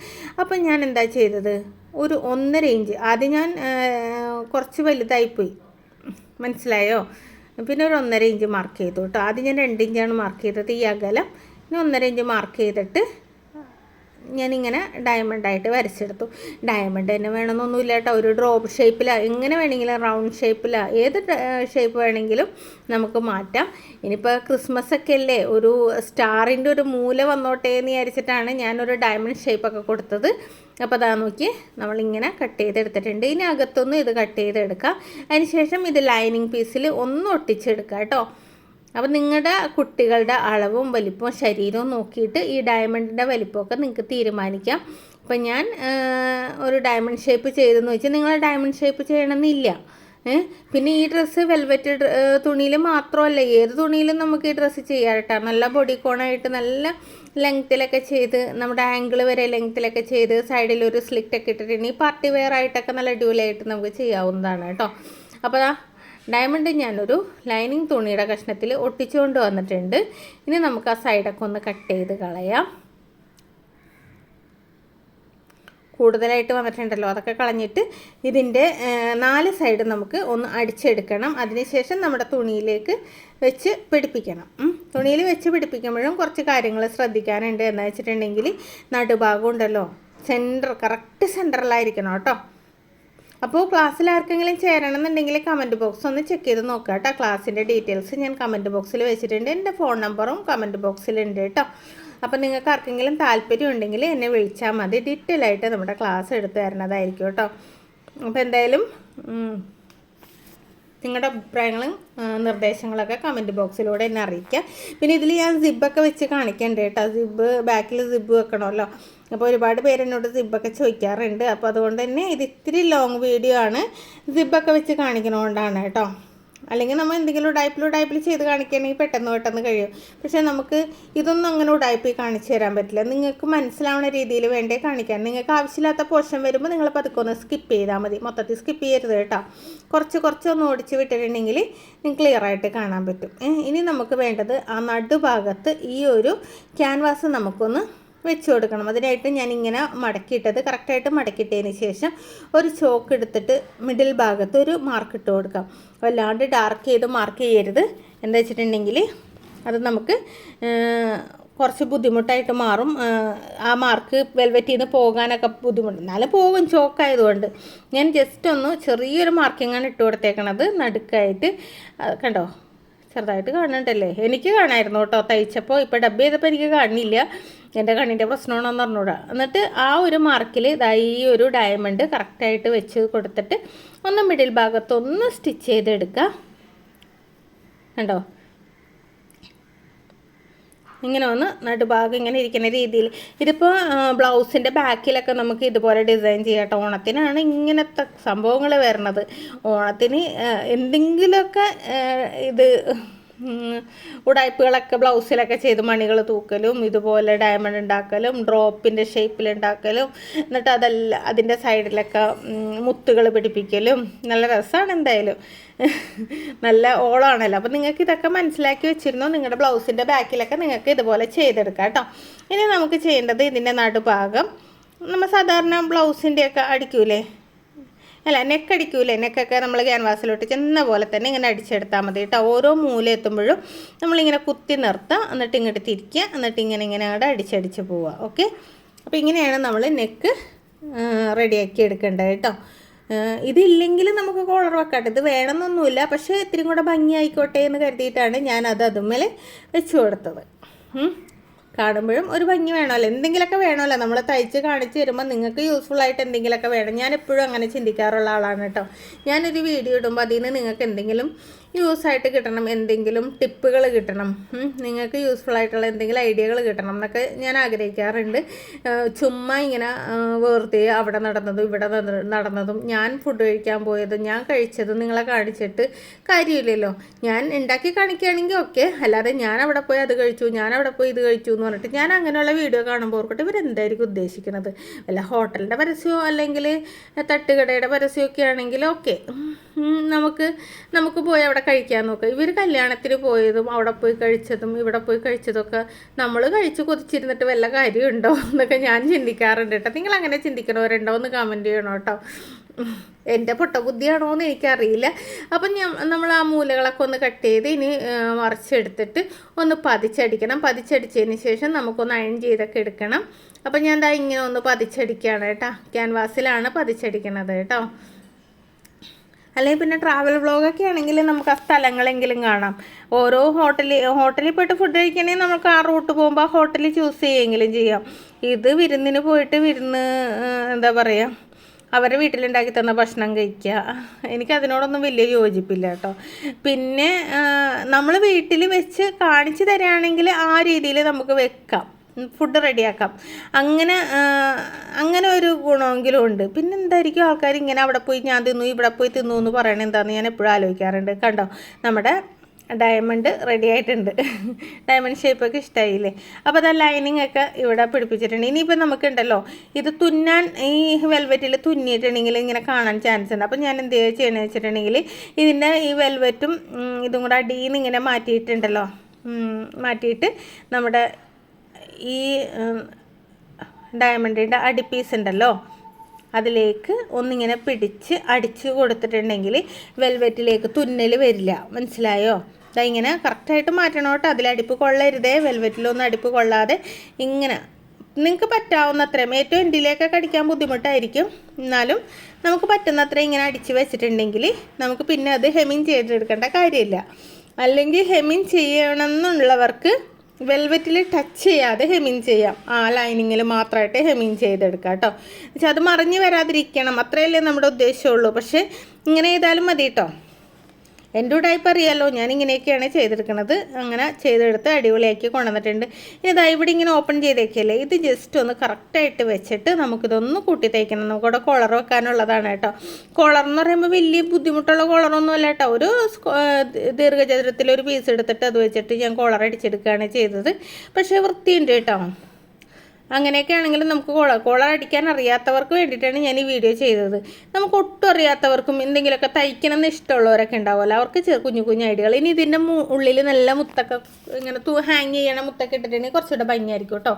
അപ്പം ഞാൻ എന്താ ചെയ്തത്, ഒരു 1.5 ഇഞ്ച് ആദ്യം ഞാൻ കുറച്ച് വലുതായിപ്പോയി, മനസ്സിലായോ? പിന്നെ ഒരു 1.5 ഇഞ്ച് മാർക്ക് ചെയ്തു കേട്ടോ. ആദ്യം ഞാൻ 2 ഇഞ്ചാണ് മാർക്ക് ചെയ്തത് ഈ അകലം. പിന്നെ 1.5 ഇഞ്ച് മാർക്ക് ചെയ്തിട്ട് ഞാനിങ്ങനെ ഡയമണ്ടായിട്ട് വരച്ചെടുത്തു. ഡയമണ്ട് തന്നെ വേണമെന്നൊന്നുമില്ല കേട്ടോ. ഒരു ഡ്രോപ്പ് ഷേപ്പിലാണ്, എങ്ങനെ വേണമെങ്കിലും റൗണ്ട് ഷേപ്പിലാണ്, ഏത് ഷേപ്പ് വേണമെങ്കിലും നമുക്ക് മാറ്റാം. ഇനിയിപ്പോൾ ക്രിസ്മസ് ഒക്കെ അല്ലേ, ഒരു സ്റ്റാറിൻ്റെ ഒരു മൂല വന്നോട്ടേ എന്ന് വിചാരിച്ചിട്ടാണ് ഞാനൊരു ഡയമണ്ട് ഷേപ്പൊക്കെ കൊടുത്തത്. അപ്പോൾ അതാ നോക്കി നമ്മളിങ്ങനെ കട്ട് ചെയ്തെടുത്തിട്ടുണ്ട്. ഇനി അകത്തൊന്നും ഇത് കട്ട് ചെയ്തെടുക്കാം. അതിന് ശേഷം ഇത് ലൈനിങ് പീസിൽ ഒന്ന് ഒട്ടിച്ചെടുക്കാം കേട്ടോ. അപ്പോൾ നിങ്ങളുടെ കുട്ടികളുടെ അളവും വലിപ്പവും ശരീരവും നോക്കിയിട്ട് ഈ ഡയമണ്ടിൻ്റെ വലിപ്പമൊക്കെ നിങ്ങൾക്ക് തീരുമാനിക്കാം. അപ്പം ഞാൻ ഒരു ഡയമണ്ട് ഷേപ്പ് ചെയ്തെന്ന് വെച്ചാൽ നിങ്ങൾ ഡയമണ്ട് ഷേപ്പ് ചെയ്യണമെന്നില്ല. പിന്നെ ഈ ഡ്രസ്സ് വെൽവെറ്റ് തുണിയിൽ മാത്രമല്ല, ഏത് തുണിയിലും നമുക്ക് ഈ ഡ്രസ്സ് ചെയ്യാം കേട്ടോ. നല്ല ബോഡി കോണായിട്ട് നല്ല ലെങ്ത്തിലൊക്കെ ചെയ്ത്, നമ്മുടെ ആംഗിൾ വരെ ലെങ്ത്തിലൊക്കെ ചെയ്ത്, സൈഡിലൊരു സ്ലിറ്റൊക്കെ ഇട്ടിട്ടുണ്ടെങ്കിൽ പാർട്ടി വെയർ ആയിട്ടൊക്കെ നല്ല അടിപൊളിയായിട്ട് നമുക്ക് ചെയ്യാവുന്നതാണ് കേട്ടോ. അപ്പോൾ ഡയമണ്ട് ഞാനൊരു ലൈനിങ് തുണിയുടെ കഷ്ണത്തിൽ ഒട്ടിച്ചുകൊണ്ട് വന്നിട്ടുണ്ട്. ഇനി നമുക്ക് ആ സൈഡൊക്കെ ഒന്ന് കട്ട് ചെയ്ത് കളയാം. കൂടുതലായിട്ട് വന്നിട്ടുണ്ടല്ലോ, അതൊക്കെ കളഞ്ഞിട്ട് ഇതിൻ്റെ 4 സൈഡ് നമുക്ക് ഒന്ന് അടിച്ചെടുക്കണം. അതിനുശേഷം നമ്മുടെ തുണിയിലേക്ക് വെച്ച് പിടിപ്പിക്കണം. തുണിയിൽ വെച്ച് പിടിപ്പിക്കുമ്പോഴും കുറച്ച് കാര്യങ്ങൾ ശ്രദ്ധിക്കാനുണ്ട്. എന്ന് വെച്ചിട്ടുണ്ടെങ്കിൽ നടുഭാഗം ഉണ്ടല്ലോ, കറക്റ്റ് സെൻറ്ററിലായിരിക്കണം കേട്ടോ. അപ്പോൾ ക്ലാസ്സിൽ ആർക്കെങ്കിലും ചേരണമെന്നുണ്ടെങ്കിൽ കമൻറ്റ് ബോക്സ് ഒന്ന് ചെക്ക് ചെയ്ത് നോക്കുക കേട്ടോ. ക്ലാസ്സിൻ്റെ ഡീറ്റെയിൽസ് ഞാൻ കമൻറ്റ് ബോക്സിൽ വെച്ചിട്ടുണ്ട്. എൻ്റെ ഫോൺ നമ്പറും കമൻറ്റ് ബോക്സിലുണ്ട് കേട്ടോ. അപ്പോൾ നിങ്ങൾക്ക് ആർക്കെങ്കിലും താല്പര്യം ഉണ്ടെങ്കിൽ എന്നെ വിളിച്ചാൽ മതി. ഡീറ്റെയിൽ ആയിട്ട് നമ്മുടെ ക്ലാസ് എടുത്ത് തരുന്നതായിരിക്കും കേട്ടോ. അപ്പോൾ എന്തായാലും നിങ്ങളുടെ അഭിപ്രായങ്ങളും നിർദ്ദേശങ്ങളൊക്കെ കമൻറ്റ് ബോക്സിലൂടെ എന്നെ അറിയിക്കുക. പിന്നെ ഇതിൽ ഞാൻ സിബ്ബൊക്കെ വെച്ച് കാണിക്കണ്ട കേട്ടോ. ബാക്കിൽ സിബ്ബ് വെക്കണമല്ലോ. അപ്പോൾ ഒരുപാട് പേരെന്നോട് സിബ്ബൊക്കെ ചോദിക്കാറുണ്ട്. അപ്പോൾ അതുകൊണ്ട് തന്നെ ഇത് ഇത്തിരി ലോങ് വീഡിയോ ആണ്, സിബ്ബൊക്കെ വെച്ച് കാണിക്കണതുകൊണ്ടാണ് കേട്ടോ. അല്ലെങ്കിൽ നമ്മൾ എന്തെങ്കിലും ഉടായ്പിൽ ചെയ്ത് കാണിക്കുകയാണെങ്കിൽ പെട്ടെന്ന് കഴിയും. പക്ഷേ നമുക്ക് ഇതൊന്നും അങ്ങനെ ഉടായ്പിൽ കാണിച്ചു തരാൻ പറ്റില്ല. നിങ്ങൾക്ക് മനസ്സിലാവുന്ന രീതിയിൽ വേണ്ടേ കാണിക്കാൻ. നിങ്ങൾക്ക് ആവശ്യമില്ലാത്ത പോർഷൻ വരുമ്പോൾ നിങ്ങൾ പതുക്കെ ഒന്ന് സ്കിപ്പ് ചെയ്താൽ മതി. മൊത്തത്തിൽ സ്കിപ്പ് ചെയ്യരുത് കേട്ടോ. കുറച്ചൊന്ന് ഓടിച്ച് വിട്ടിട്ടുണ്ടെങ്കിൽ നിങ്ങൾക്ക് ക്ലിയറായിട്ട് കാണാൻ പറ്റും. ഇനി നമുക്ക് വേണ്ടത് ആ നടുഭാഗത്ത് ഈ ഒരു ക്യാൻവാസ് നമുക്കൊന്ന് വെച്ച് കൊടുക്കണം. അതിനായിട്ട് ഞാനിങ്ങനെ മടക്കിയിട്ടത് കറക്റ്റായിട്ട് മടക്കിയിട്ടതിന് ശേഷം ഒരു ചോക്ക് എടുത്തിട്ട് മിഡിൽ ഭാഗത്ത് ഒരു മാർക്ക് ഇട്ട് കൊടുക്കാം. വല്ലാണ്ട് ഡാർക്ക് ചെയ്ത് മാർക്ക് ചെയ്യരുത്. എന്താ വെച്ചിട്ടുണ്ടെങ്കിൽ അത് നമുക്ക് കുറച്ച് ബുദ്ധിമുട്ടായിട്ട് മാറും. ആ മാർക്ക് വെൽവെറ്റിൽ നിന്ന് പോകാനൊക്കെ ബുദ്ധിമുട്ട്, എന്നാലും പോകും ചോക്കായതുകൊണ്ട്. ഞാൻ ജസ്റ്റ് ഒന്ന് ചെറിയൊരു മാർക്കിങ്ങാണ് ഇട്ട് കൊടുത്തേക്കണത് നടുക്കായിട്ട്. കണ്ടോ, ചെറുതായിട്ട് കാണുന്നുണ്ടല്ലേ? എനിക്ക് കാണാമായിരുന്നു കേട്ടോ തയ്ച്ചപ്പോൾ. ഇപ്പോൾ ഡബ് ചെയ്തപ്പോൾ എനിക്ക് കാണില്ല. എൻ്റെ കണ്ണിൻ്റെ പ്രശ്നമാണെന്ന് പറഞ്ഞൂടാ. എന്നിട്ട് ആ ഒരു മാർക്കിൽ ഈ ഒരു ഡയമണ്ട് കറക്റ്റായിട്ട് വെച്ച് കൊടുത്തിട്ട് ഒന്ന് മിഡിൽ ഭാഗത്തൊന്ന് സ്റ്റിച്ച് ചെയ്തെടുക്കുക. കണ്ടോ, ഇങ്ങനെ ഒന്ന് നടുഭാഗം ഇങ്ങനെ ഇരിക്കുന്ന രീതിയിൽ. ഇതിപ്പോൾ ബ്ലൗസിൻ്റെ ബാക്കിലൊക്കെ നമുക്ക് ഇതുപോലെ ഡിസൈൻ ചെയ്യാം കേട്ടോ. ഓണത്തിനാണ് ഇങ്ങനത്തെ സംഭവങ്ങൾ വരുന്നത്. ഓണത്തിന് എന്തെങ്കിലുമൊക്കെ ഇത് ഉടായ്പകളൊക്കെ ബ്ലൗസിലൊക്കെ ചെയ്ത് മണികൾ തൂക്കലും, ഇതുപോലെ ഡയമണ്ട് ഉണ്ടാക്കലും, ഡ്രോപ്പിൻ്റെ ഷേപ്പിലുണ്ടാക്കലും, എന്നിട്ട് അതിൻ്റെ സൈഡിലൊക്കെ മുത്തുകൾ പിടിപ്പിക്കലും നല്ല രസമാണ്. എന്തായാലും നല്ല ഓളമാണല്ലോ. അപ്പോൾ നിങ്ങൾക്ക് ഇതൊക്കെ മനസ്സിലാക്കി വെച്ചിരുന്നു. നിങ്ങളുടെ ബ്ലൗസിൻ്റെ ബാക്കിലൊക്കെ നിങ്ങൾക്ക് ഇതുപോലെ ചെയ്തെടുക്കാം കേട്ടോ. ഇനി നമുക്ക് ചെയ്യേണ്ടത് ഇതിൻ്റെ നടുഭാഗം നമ്മൾ സാധാരണ ബ്ലൗസിൻ്റെയൊക്കെ അടിക്കൂലേ, അല്ല നെക്കടിക്കൂലേ, നെക്കൊക്കെ നമ്മൾ ക്യാൻവാസിലോട്ട് ചെന്ന പോലെ തന്നെ ഇങ്ങനെ അടിച്ചെടുത്താൽ മതി കേട്ടോ. ഓരോ മൂല എത്തുമ്പോഴും നമ്മളിങ്ങനെ കുത്തി നിർത്തുക, എന്നിട്ട് ഇങ്ങോട്ട് തിരിക്കുക, എന്നിട്ട് ഇങ്ങനെ അങ്ങോട്ട് അടിച്ചടിച്ച് പോവുക. ഓക്കെ, അപ്പോൾ ഇങ്ങനെയാണ് നമ്മൾ നെക്ക് റെഡിയാക്കി എടുക്കേണ്ടത് കേട്ടോ. ഇതില്ലെങ്കിൽ നമുക്ക് കോളർ വെക്കാട്ടെ, ഇത് വേണമെന്നൊന്നുമില്ല. പക്ഷേ ഇത്തിരി കൂടെ ഭംഗിയായിക്കോട്ടെ എന്ന് കരുതിയിട്ടാണ് ഞാനത് അതുമ്മേൽ വെച്ച് കൊടുത്തത്. കാണുമ്പോഴും ഒരു ഭംഗി വേണമല്ലോ, എന്തെങ്കിലുമൊക്കെ വേണമല്ലോ. നമ്മൾ തയ്ച്ച് കാണിച്ച് തരുമ്പോൾ നിങ്ങൾക്ക് യൂസ്ഫുള്ളായിട്ട് എന്തെങ്കിലുമൊക്കെ വേണം. ഞാൻ എപ്പോഴും അങ്ങനെ ചിന്തിക്കാറുള്ള ആളാണ് കേട്ടോ. ഞാനൊരു വീഡിയോ ഇടുമ്പോൾ അതിൽ നിന്ന് നിങ്ങൾക്ക് എന്തെങ്കിലും യൂസായിട്ട് കിട്ടണം, എന്തെങ്കിലും ടിപ്പുകൾ കിട്ടണം, നിങ്ങൾക്ക് യൂസ്ഫുള്ളായിട്ടുള്ള എന്തെങ്കിലും ഐഡിയകൾ കിട്ടണം എന്നൊക്കെ ഞാൻ ആഗ്രഹിക്കാറുണ്ട്. ചുമ്മാ ഇങ്ങനെ വെറുതെ അവിടെ നടന്നതും ഇവിടെ നടന്നതും ഞാൻ ഫുഡ് കഴിക്കാൻ പോയതും ഞാൻ കഴിച്ചതും നിങ്ങളെ കാണിച്ചിട്ട് കാര്യമില്ലല്ലോ. ഞാൻ ഉണ്ടാക്കി കാണിക്കുകയാണെങ്കിൽ ഓക്കെ, അല്ലാതെ ഞാൻ അവിടെ പോയി അത് കഴിച്ചു, ഞാൻ അവിടെ പോയി ഇത് കഴിച്ചു എന്ന് പറഞ്ഞിട്ട് ഞാൻ അങ്ങനെയുള്ള വീഡിയോ കാണുമ്പോൾ ഓർക്കട്ടെ ഇവരെന്തായിരിക്കും ഉദ്ദേശിക്കുന്നത്. വല്ല ഹോട്ടലിൻ്റെ പരസ്യമോ അല്ലെങ്കിൽ തട്ടുകടയുടെ പരസ്യമൊക്കെ ആണെങ്കിൽ ഓക്കെ. നമുക്ക് നമുക്ക് പോയി അവിടെ കഴിക്കാൻ നോക്കാം. ഇവർ കല്യാണത്തിന് പോയതും അവിടെ പോയി കഴിച്ചതും ഇവിടെ പോയി കഴിച്ചതൊക്കെ നമ്മൾ കഴിച്ച് കൊതിച്ചിരുന്നിട്ട് വല്ല കാര്യമുണ്ടോ എന്നൊക്കെ ഞാൻ ചിന്തിക്കാറുണ്ട് കേട്ടോ. നിങ്ങൾ അങ്ങനെ ചിന്തിക്കണവരുണ്ടോ എന്ന് കമൻറ്റ് ചെയ്യണം കേട്ടോ. എൻ്റെ പൊട്ടബുദ്ധിയാണോ എന്ന് എനിക്കറിയില്ല. അപ്പം നമ്മൾ ആ മൂലകളൊക്കെ ഒന്ന് കട്ട് ചെയ്ത് ഇനി മറിച്ചെടുത്തിട്ട് ഒന്ന് പതിച്ചടിക്കണം. പതിച്ചടിച്ചതിന് ശേഷം നമുക്കൊന്ന് അയൺ ചെയ്തൊക്കെ എടുക്കണം. അപ്പം ഞാൻ ദാ ഇങ്ങനെ ഒന്ന് പതിച്ചടിക്കുകയാണ് കേട്ടോ. ക്യാൻവാസിലാണ് പതിച്ചടിക്കണത് കേട്ടോ. അല്ലെങ്കിൽ പിന്നെ ട്രാവൽ വ്ളോഗൊക്കെ ആണെങ്കിൽ നമുക്ക് ആ സ്ഥലങ്ങളെങ്കിലും കാണാം. ഓരോ ഹോട്ടലിൽ പോയിട്ട് ഫുഡ് കഴിക്കണമെങ്കിൽ നമുക്ക് ആ റൂട്ട് പോകുമ്പോൾ ആ ഹോട്ടലിൽ ചൂസ് ചെയ്യുമെങ്കിലും ചെയ്യാം. ഇത് വിരുന്നിന് പോയിട്ട് എന്താ പറയുക, അവരുടെ വീട്ടിലുണ്ടാക്കി തന്ന ഭക്ഷണം കഴിക്കുക, എനിക്കതിനോടൊന്നും വലിയ യോജിപ്പില്ല കേട്ടോ. പിന്നെ നമ്മൾ വീട്ടിൽ വെച്ച് കാണിച്ചു തരികയാണെങ്കിൽ ആ രീതിയിൽ നമുക്ക് വെക്കാം, ഫുഡ് റെഡിയാക്കാം. അങ്ങനെ ഒരു ഗുണമെങ്കിലും ഉണ്ട്. പിന്നെ എന്തായിരിക്കും ആൾക്കാർ ഇങ്ങനെ അവിടെ പോയി ഞാൻ തിന്നു ഇവിടെ പോയി തിന്നു എന്ന് പറയണത് എന്താണെന്ന് ഞാൻ എപ്പോഴും ആലോചിക്കാറുണ്ട്. കണ്ടോ, നമ്മുടെ ഡയമണ്ട് റെഡി ആയിട്ടുണ്ട്. ഡയമണ്ട് ഷേപ്പൊക്കെ ഇഷ്ടമായില്ലേ? അപ്പോൾ അത് ലൈനിങ് ഒക്കെ ഇവിടെ പിടിപ്പിച്ചിട്ടുണ്ട്. ഇനിയിപ്പോൾ നമുക്കുണ്ടല്ലോ ഇത് തുന്നാൻ, ഈ വെൽവെറ്റിൽ തുന്നിയിട്ടുണ്ടെങ്കിൽ ഇങ്ങനെ കാണാൻ ചാൻസ് ഉണ്ട്. അപ്പോൾ ഞാൻ എന്ത് ചെയ്യണമെന്ന് വെച്ചിട്ടുണ്ടെങ്കിൽ ഇതിൻ്റെ ഈ വെൽവെറ്റും ഇതും കൂടെ അടിയിൽ നിന്ന് ഇങ്ങനെ മാറ്റിയിട്ടുണ്ടല്ലോ, മാറ്റിയിട്ട് നമ്മുടെ ഈ ഡയമണ്ടിൻ്റെ അടിപ്പീസ് ഉണ്ടല്ലോ അതിലേക്ക് ഒന്നിങ്ങനെ പിടിച്ച് അടിച്ച് കൊടുത്തിട്ടുണ്ടെങ്കിൽ വെൽവെറ്റിലേക്ക് തുന്നൽ വരില്ല. മനസ്സിലായോ? ഇങ്ങനെ കറക്റ്റായിട്ട് മാറ്റണം കേട്ടോ. അതിലടിപ്പ് കൊള്ളരുതേ, വെൽവെറ്റിലൊന്നും അടിപ്പ് കൊള്ളാതെ ഇങ്ങനെ നിങ്ങൾക്ക് പറ്റാവുന്നത്രയും. ഏറ്റവും എൻഡിലേക്കൊക്കെ അടിക്കാൻ ബുദ്ധിമുട്ടായിരിക്കും, എന്നാലും നമുക്ക് പറ്റുന്നത്ര ഇങ്ങനെ അടിച്ച് വെച്ചിട്ടുണ്ടെങ്കിൽ നമുക്ക് പിന്നെ അത് ഹെമ്മിങ് ചെയ്തെടുക്കേണ്ട കാര്യമില്ല. അല്ലെങ്കിൽ ഹെമ്മിങ് ചെയ്യണമെന്നുള്ളവർക്ക് വെൽവെറ്റിൽ ടച്ച് ചെയ്യാതെ ഹെമ്മിങ് ചെയ്യാം. ആ ലൈനിങ്ങിൽ മാത്രമായിട്ട് ഹെമ്മിങ് ചെയ്തെടുക്കാം കേട്ടോ. എന്നുവെച്ചാൽ അത് മറിഞ്ഞ് വരാതിരിക്കണം, അത്രയല്ലേ നമ്മുടെ ഉദ്ദേശമുള്ളൂ. പക്ഷേ ഇങ്ങനെ ചെയ്താലും മതി കേട്ടോ. എൻ്റെ ഉടായ്പ അറിയാമല്ലോ, ഞാൻ ഇങ്ങനെയൊക്കെയാണ് ചെയ്തെടുക്കുന്നത്. അങ്ങനെ ചെയ്തെടുത്ത് അടിപൊളിയാക്കി കൊണ്ടുവന്നിട്ടുണ്ട്. ഇതാ ഇവിടെ ഇങ്ങനെ ഓപ്പൺ ചെയ്തേക്കല്ലേ, ഇത് ജസ്റ്റ് ഒന്ന് കറക്റ്റായിട്ട് വെച്ചിട്ട് നമുക്കിതൊന്ന് കൂട്ടി തയ്ക്കണം. നമുക്കിവിടെ കോളർ വെക്കാനുള്ളതാണ് കേട്ടോ. കോളർ എന്ന് പറയുമ്പോൾ വലിയ ബുദ്ധിമുട്ടുള്ള കോളറൊന്നും അല്ല കേട്ടോ. ഒരു ദീർഘചതുരത്തിലൊരു പീസ് എടുത്തിട്ട് അത് വെച്ചിട്ട് ഞാൻ കോളർ അടിച്ചെടുക്കുകയാണ് ചെയ്തത്. പക്ഷേ വൃത്തിയുണ്ട് കേട്ടോ. അങ്ങനെയൊക്കെ ആണെങ്കിലും നമുക്ക് കോളർ അടിക്കാൻ അറിയാത്തവർക്ക് വേണ്ടിയിട്ടാണ് ഞാൻ ഈ വീഡിയോ ചെയ്തത്. നമുക്ക് ഒട്ടും അറിയാത്തവർക്കും എന്തെങ്കിലുമൊക്കെ തയ്ക്കണം എന്ന് ഇഷ്ടമുള്ളവരൊക്കെ ഉണ്ടാവുമല്ലോ, അവർക്ക് കുഞ്ഞു കുഞ്ഞു ഐഡിയകൾ. ഇനി ഇതിൻ്റെ ഉള്ളിൽ നല്ല മുത്തൊക്കെ ഇങ്ങനെ ഹാങ് ചെയ്യണ മുത്തൊക്കെ ഇട്ടിട്ടുണ്ടെങ്കിൽ കുറച്ചുകൂടെ ഭംഗിയായിരിക്കും കേട്ടോ.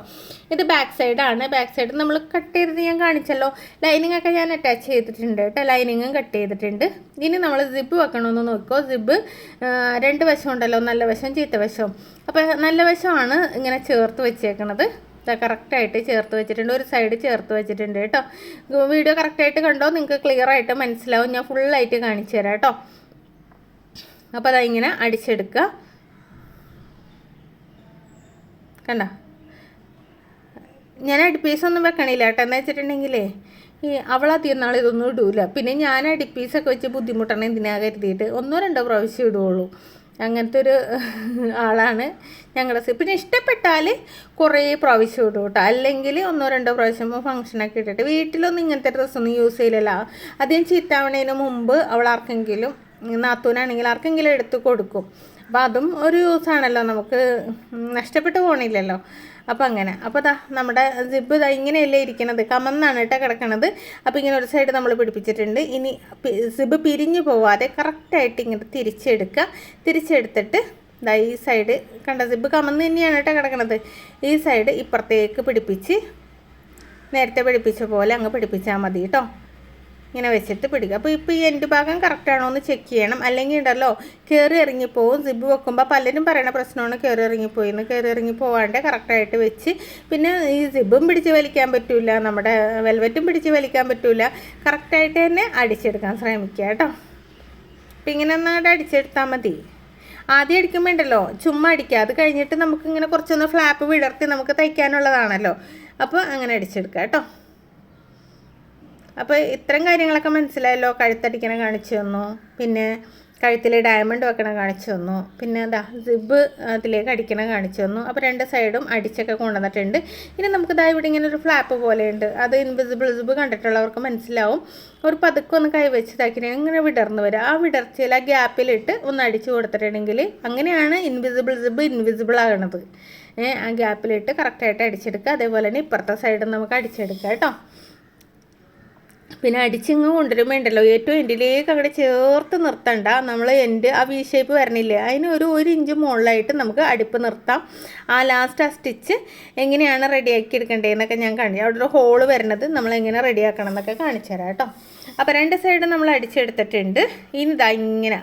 ഇത് ബാക്ക് സൈഡാണ്. ബാക്ക് സൈഡ് നമ്മൾ കട്ട് ചെയ്തത് ഞാൻ കാണിച്ചല്ലോ. ലൈനിങ് ഒക്കെ ഞാൻ അറ്റാച്ച് ചെയ്തിട്ടുണ്ട് കേട്ടോ. ലൈനിങ്ങും കട്ട് ചെയ്തിട്ടുണ്ട്. ഇനി നമ്മൾ സിബ് വെക്കണമെന്ന് നോക്കിക്കോ. സിബ് രണ്ട് വശം ഉണ്ടല്ലോ, നല്ല വശം ചീത്ത വശം. അപ്പോൾ നല്ല വശമാണ് ഇങ്ങനെ ചേർത്ത് വെച്ചേക്കണത്. കറക്റ്റായിട്ട് ചേർത്ത് വെച്ചിട്ടുണ്ട്. ഒരു സൈഡ് ചേർത്ത് വെച്ചിട്ടുണ്ട് കേട്ടോ. വീഡിയോ കറക്റ്റായിട്ട് കണ്ടോ, നിങ്ങൾക്ക് ക്ലിയർ ആയിട്ട് മനസ്സിലാവും. ഞാൻ ഫുള്ളായിട്ട് കാണിച്ചു തരാം കേട്ടോ. അപ്പോൾ അതിങ്ങനെ അടിച്ചെടുക്കുക. കണ്ടോ, ഞാൻ അടിപ്പീസൊന്നും വെക്കണില്ല കേട്ടോ. എന്താ വെച്ചിട്ടുണ്ടെങ്കിലേ അവളധികം നാൾ ഇതൊന്നും ഇടൂല. പിന്നെ ഞാൻ അടിപ്പീസൊക്കെ വെച്ച് ബുദ്ധിമുട്ടണം എന്തിനാ കരുതിയിട്ട് 1-2 പ്രാവശ്യം ഇടുകയുള്ളൂ. അങ്ങനത്തെ ഒരു ആളാണ് ഞങ്ങളുടെ. പിന്നെ ഇഷ്ടപ്പെട്ടാൽ കുറേ പ്രാവശ്യം ഇടും കേട്ടോ. അല്ലെങ്കിൽ 1-2 പ്രാവശ്യം ഫംഗ്ഷനൊക്കെ ഇട്ടിട്ട്. വീട്ടിലൊന്നും ഇങ്ങനത്തെ ഡ്രസ്സൊന്നും യൂസ് ചെയ്യില്ല. അധികം ചീത്താവണതിന് മുമ്പ് അവൾ ആർക്കെങ്കിലും, നാത്തൂനാണെങ്കിൽ ആർക്കെങ്കിലും എടുത്ത് കൊടുക്കും. അപ്പോൾ അതും ഒരു യൂസാണല്ലോ, നമുക്ക് നഷ്ടപ്പെട്ടു പോകണില്ലല്ലോ. അപ്പോൾ അങ്ങനെ. അപ്പോൾ നമ്മുടെ സിബ് ഇങ്ങനെയല്ലേ ഇരിക്കണത്, കമന്നാണ് കേട്ടോ കിടക്കണത്. അപ്പോൾ ഇങ്ങനെ ഒരു സൈഡ് നമ്മൾ പിടിപ്പിച്ചിട്ടുണ്ട്. ഇനി സിബ് പിരിഞ്ഞു പോവാതെ കറക്റ്റായിട്ട് ഇങ്ങനെ തിരിച്ചെടുത്തിട്ട് ഈ സൈഡ് കണ്ട, സിബ് കമന്ന് തന്നെയാണ് കേട്ടോ കിടക്കണത്. ഈ സൈഡ് ഇപ്പുറത്തേക്ക് പിടിപ്പിച്ച് നേരത്തെ പിടിപ്പിച്ച പോലെ അങ്ങ് പിടിപ്പിച്ചാൽ മതി കേട്ടോ. ഇങ്ങനെ വെച്ചിട്ട് പിടിക്കുക. അപ്പോൾ ഇപ്പോൾ ഈ എൻ്റെ ഭാഗം കറക്റ്റാണോ എന്ന് ചെക്ക് ചെയ്യണം. അല്ലെങ്കിൽ ഉണ്ടല്ലോ കയറി ഇറങ്ങിപ്പോവും. സിബ് വെക്കുമ്പോൾ പലരും പറയണ പ്രശ്നമാണ് കയറി ഇറങ്ങിപ്പോയിന്ന്. കയറി ഇറങ്ങി പോവാണ്ട് കറക്റ്റായിട്ട് വെച്ച്, പിന്നെ ഈ സിബും പിടിച്ച് വലിക്കാൻ പറ്റില്ല, നമ്മുടെ വെൽവെറ്റും പിടിച്ച് വലിക്കാൻ പറ്റില്ല. കറക്റ്റായിട്ട് തന്നെ അടിച്ചെടുക്കാൻ ശ്രമിക്കുക കേട്ടോ. അപ്പം ഇങ്ങനെ ഒന്നായിട്ട് അടിച്ചെടുത്താൽ മതി. ആദ്യം അടിക്കുമ്പോൾ ഉണ്ടല്ലോ ചുമ്മാ അടിക്കുക. അത് കഴിഞ്ഞിട്ട് നമുക്കിങ്ങനെ കുറച്ചൊന്ന് ഫ്ലാപ്പ് വിടർത്തി നമുക്ക് തയ്ക്കാനുള്ളതാണല്ലോ. അപ്പോൾ അങ്ങനെ അടിച്ചെടുക്കുക കേട്ടോ. അപ്പോൾ ഇത്തരം കാര്യങ്ങളൊക്കെ മനസ്സിലായല്ലോ. കഴുത്തടിക്കണ കാണിച്ചു തന്നു, പിന്നെ കഴുത്തിൽ ഡയമണ്ട് വെക്കണ കാണിച്ചു തന്നു, പിന്നെ സിബ് അതിലേക്ക് അടിക്കണ കാണിച്ചു തന്നു. അപ്പോൾ 2 സൈഡും അടിച്ചൊക്കെ കൊണ്ടുവന്നിട്ടുണ്ട്. ഇനി നമുക്ക് ഇവിടെ ഇങ്ങനെ ഒരു ഫ്ലാപ്പ് പോലെയുണ്ട്. അത് ഇൻവിസിബിൾ സിബ് കണ്ടിട്ടുള്ളവർക്ക് മനസ്സിലാവും. ഒരു പതുക്കെ ഒന്ന് കൈവച്ച് ഇതാക്കിയിട്ടുണ്ടെങ്കിൽ ഇങ്ങനെ വിടർന്ന് വരും. ആ വിടർച്ചയിൽ ആ ഗ്യാപ്പിലിട്ട് ഒന്ന് അടിച്ചു കൊടുത്തിട്ടുണ്ടെങ്കിൽ അങ്ങനെയാണ് ഇൻവിസിബിൾ സിബ് ഇൻവിസിബിൾ ആകണത്. ആ ഗ്യാപ്പിലിട്ട് കറക്റ്റായിട്ട് അടിച്ചെടുക്കുക. അതേപോലെ തന്നെ ഇപ്പുറത്തെ സൈഡും നമുക്ക് അടിച്ചെടുക്കാം കേട്ടോ. പിന്നെ അടിച്ചിങ്ങ് കൊണ്ടുവരുമ്പോൾ ഉണ്ടല്ലോ ഏറ്റവും എൻഡിലേക്ക് അങ്ങോട്ട് ചേർത്ത് നിർത്തണ്ട. നമ്മൾ ആ വി ഷേപ്പ് വരണില്ലേ, അതിന് ഒരു ഇഞ്ച് മുകളിലായിട്ട് നമുക്ക് അടുപ്പ് നിർത്താം. ആ ലാസ്റ്റ് ആ സ്റ്റിച്ച് എങ്ങനെയാണ് റെഡിയാക്കി എടുക്കേണ്ടതെന്നൊക്കെ ഞാൻ കാണിച്ചു. അവിടെ ഒരു ഹോള് വരുന്നത് നമ്മൾ എങ്ങനെ റെഡിയാക്കണം എന്നൊക്കെ കാണിച്ചു തരാം കേട്ടോ. അപ്പോൾ 2 സൈഡും നമ്മൾ അടിച്ചെടുത്തിട്ടുണ്ട്. ഇനി ഇതാ ഇങ്ങനെ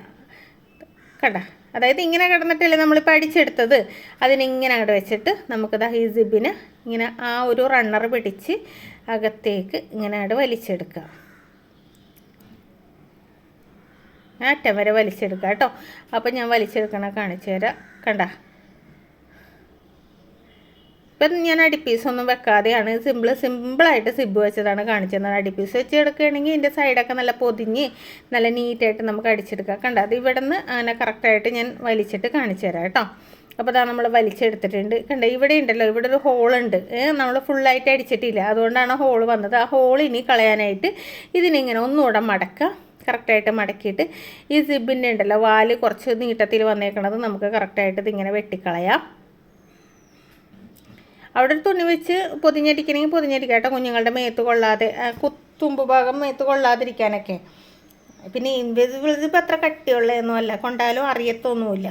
കണ്ട, അതായത് ഇങ്ങനെ കിടന്നിട്ടല്ലേ നമ്മളിപ്പോൾ അടിച്ചെടുത്തത്. അതിനിങ്ങനെ അങ്ങോട്ട് വെച്ചിട്ട് നമുക്കിതാ ഈ സിബിന് ഇങ്ങനെ ആ ഒരു റണ്ണർ പിടിച്ച് അകത്തേക്ക് ഇങ്ങനെ അങ്ങോട്ട് വലിച്ചെടുക്കുക. അറ്റം വരെ വലിച്ചെടുക്കുക കേട്ടോ. അപ്പം ഞാൻ വലിച്ചെടുക്കണ കാണിച്ചു തരാം. കണ്ട, ഇപ്പം ഞാൻ അടിപ്പീസൊന്നും വെക്കാതെയാണ് സിമ്പിളായിട്ട് സിബ് വെച്ചതാണ് കാണിച്ചത്. അടിപ്പീസ് വെച്ച് എടുക്കുകയാണെങ്കിൽ ഇതിൻ്റെ സൈഡൊക്കെ നല്ല പൊതിഞ്ഞ് നല്ല നീറ്റായിട്ട് നമുക്ക് അടിച്ചെടുക്കാം. കണ്ട, അത് ഇവിടെ നിന്ന് അങ്ങനെ കറക്റ്റായിട്ട് ഞാൻ വലിച്ചിട്ട് കാണിച്ചു തരാം കേട്ടോ. അപ്പോൾ അതാ നമ്മൾ വലിച്ചെടുത്തിട്ടുണ്ട്. കണ്ട, ഇവിടെ ഉണ്ടല്ലോ, ഇവിടെ ഒരു ഹോളുണ്ട്. നമ്മൾ ഫുള്ളായിട്ട് അടിച്ചിട്ടില്ല, അതുകൊണ്ടാണ് ഹോൾ വന്നത്. ആ ഹോൾ ഇനി കളയാനായിട്ട് ഇതിനിങ്ങനെ ഒന്നുകൂടെ മടക്കുക. കറക്റ്റായിട്ട് മടക്കിയിട്ട് ഈ സിബിൻ്റെ ഉണ്ടല്ലോ വാല് കുറച്ച് നീട്ടത്തിൽ വന്നേക്കണത് നമുക്ക് കറക്റ്റായിട്ട് ഇതിങ്ങനെ വെട്ടിക്കളയാം. അവിടെ ഒരു തുണി വെച്ച് പൊതിഞ്ഞടിക്കണമെങ്കിൽ പൊതിഞ്ഞടിക്കാം കേട്ടോ, കുഞ്ഞുങ്ങളുടെ മേത്ത് കൊള്ളാതെ, തുമ്പ് ഭാഗം മേത്ത് കൊള്ളാതിരിക്കാനൊക്കെ. പിന്നെ ഇൻവിസിബിൾ സിബ് അത്ര കട്ടിയുള്ളതൊന്നും അല്ല, കൊണ്ടാലും അറിയത്തൊന്നുമില്ല.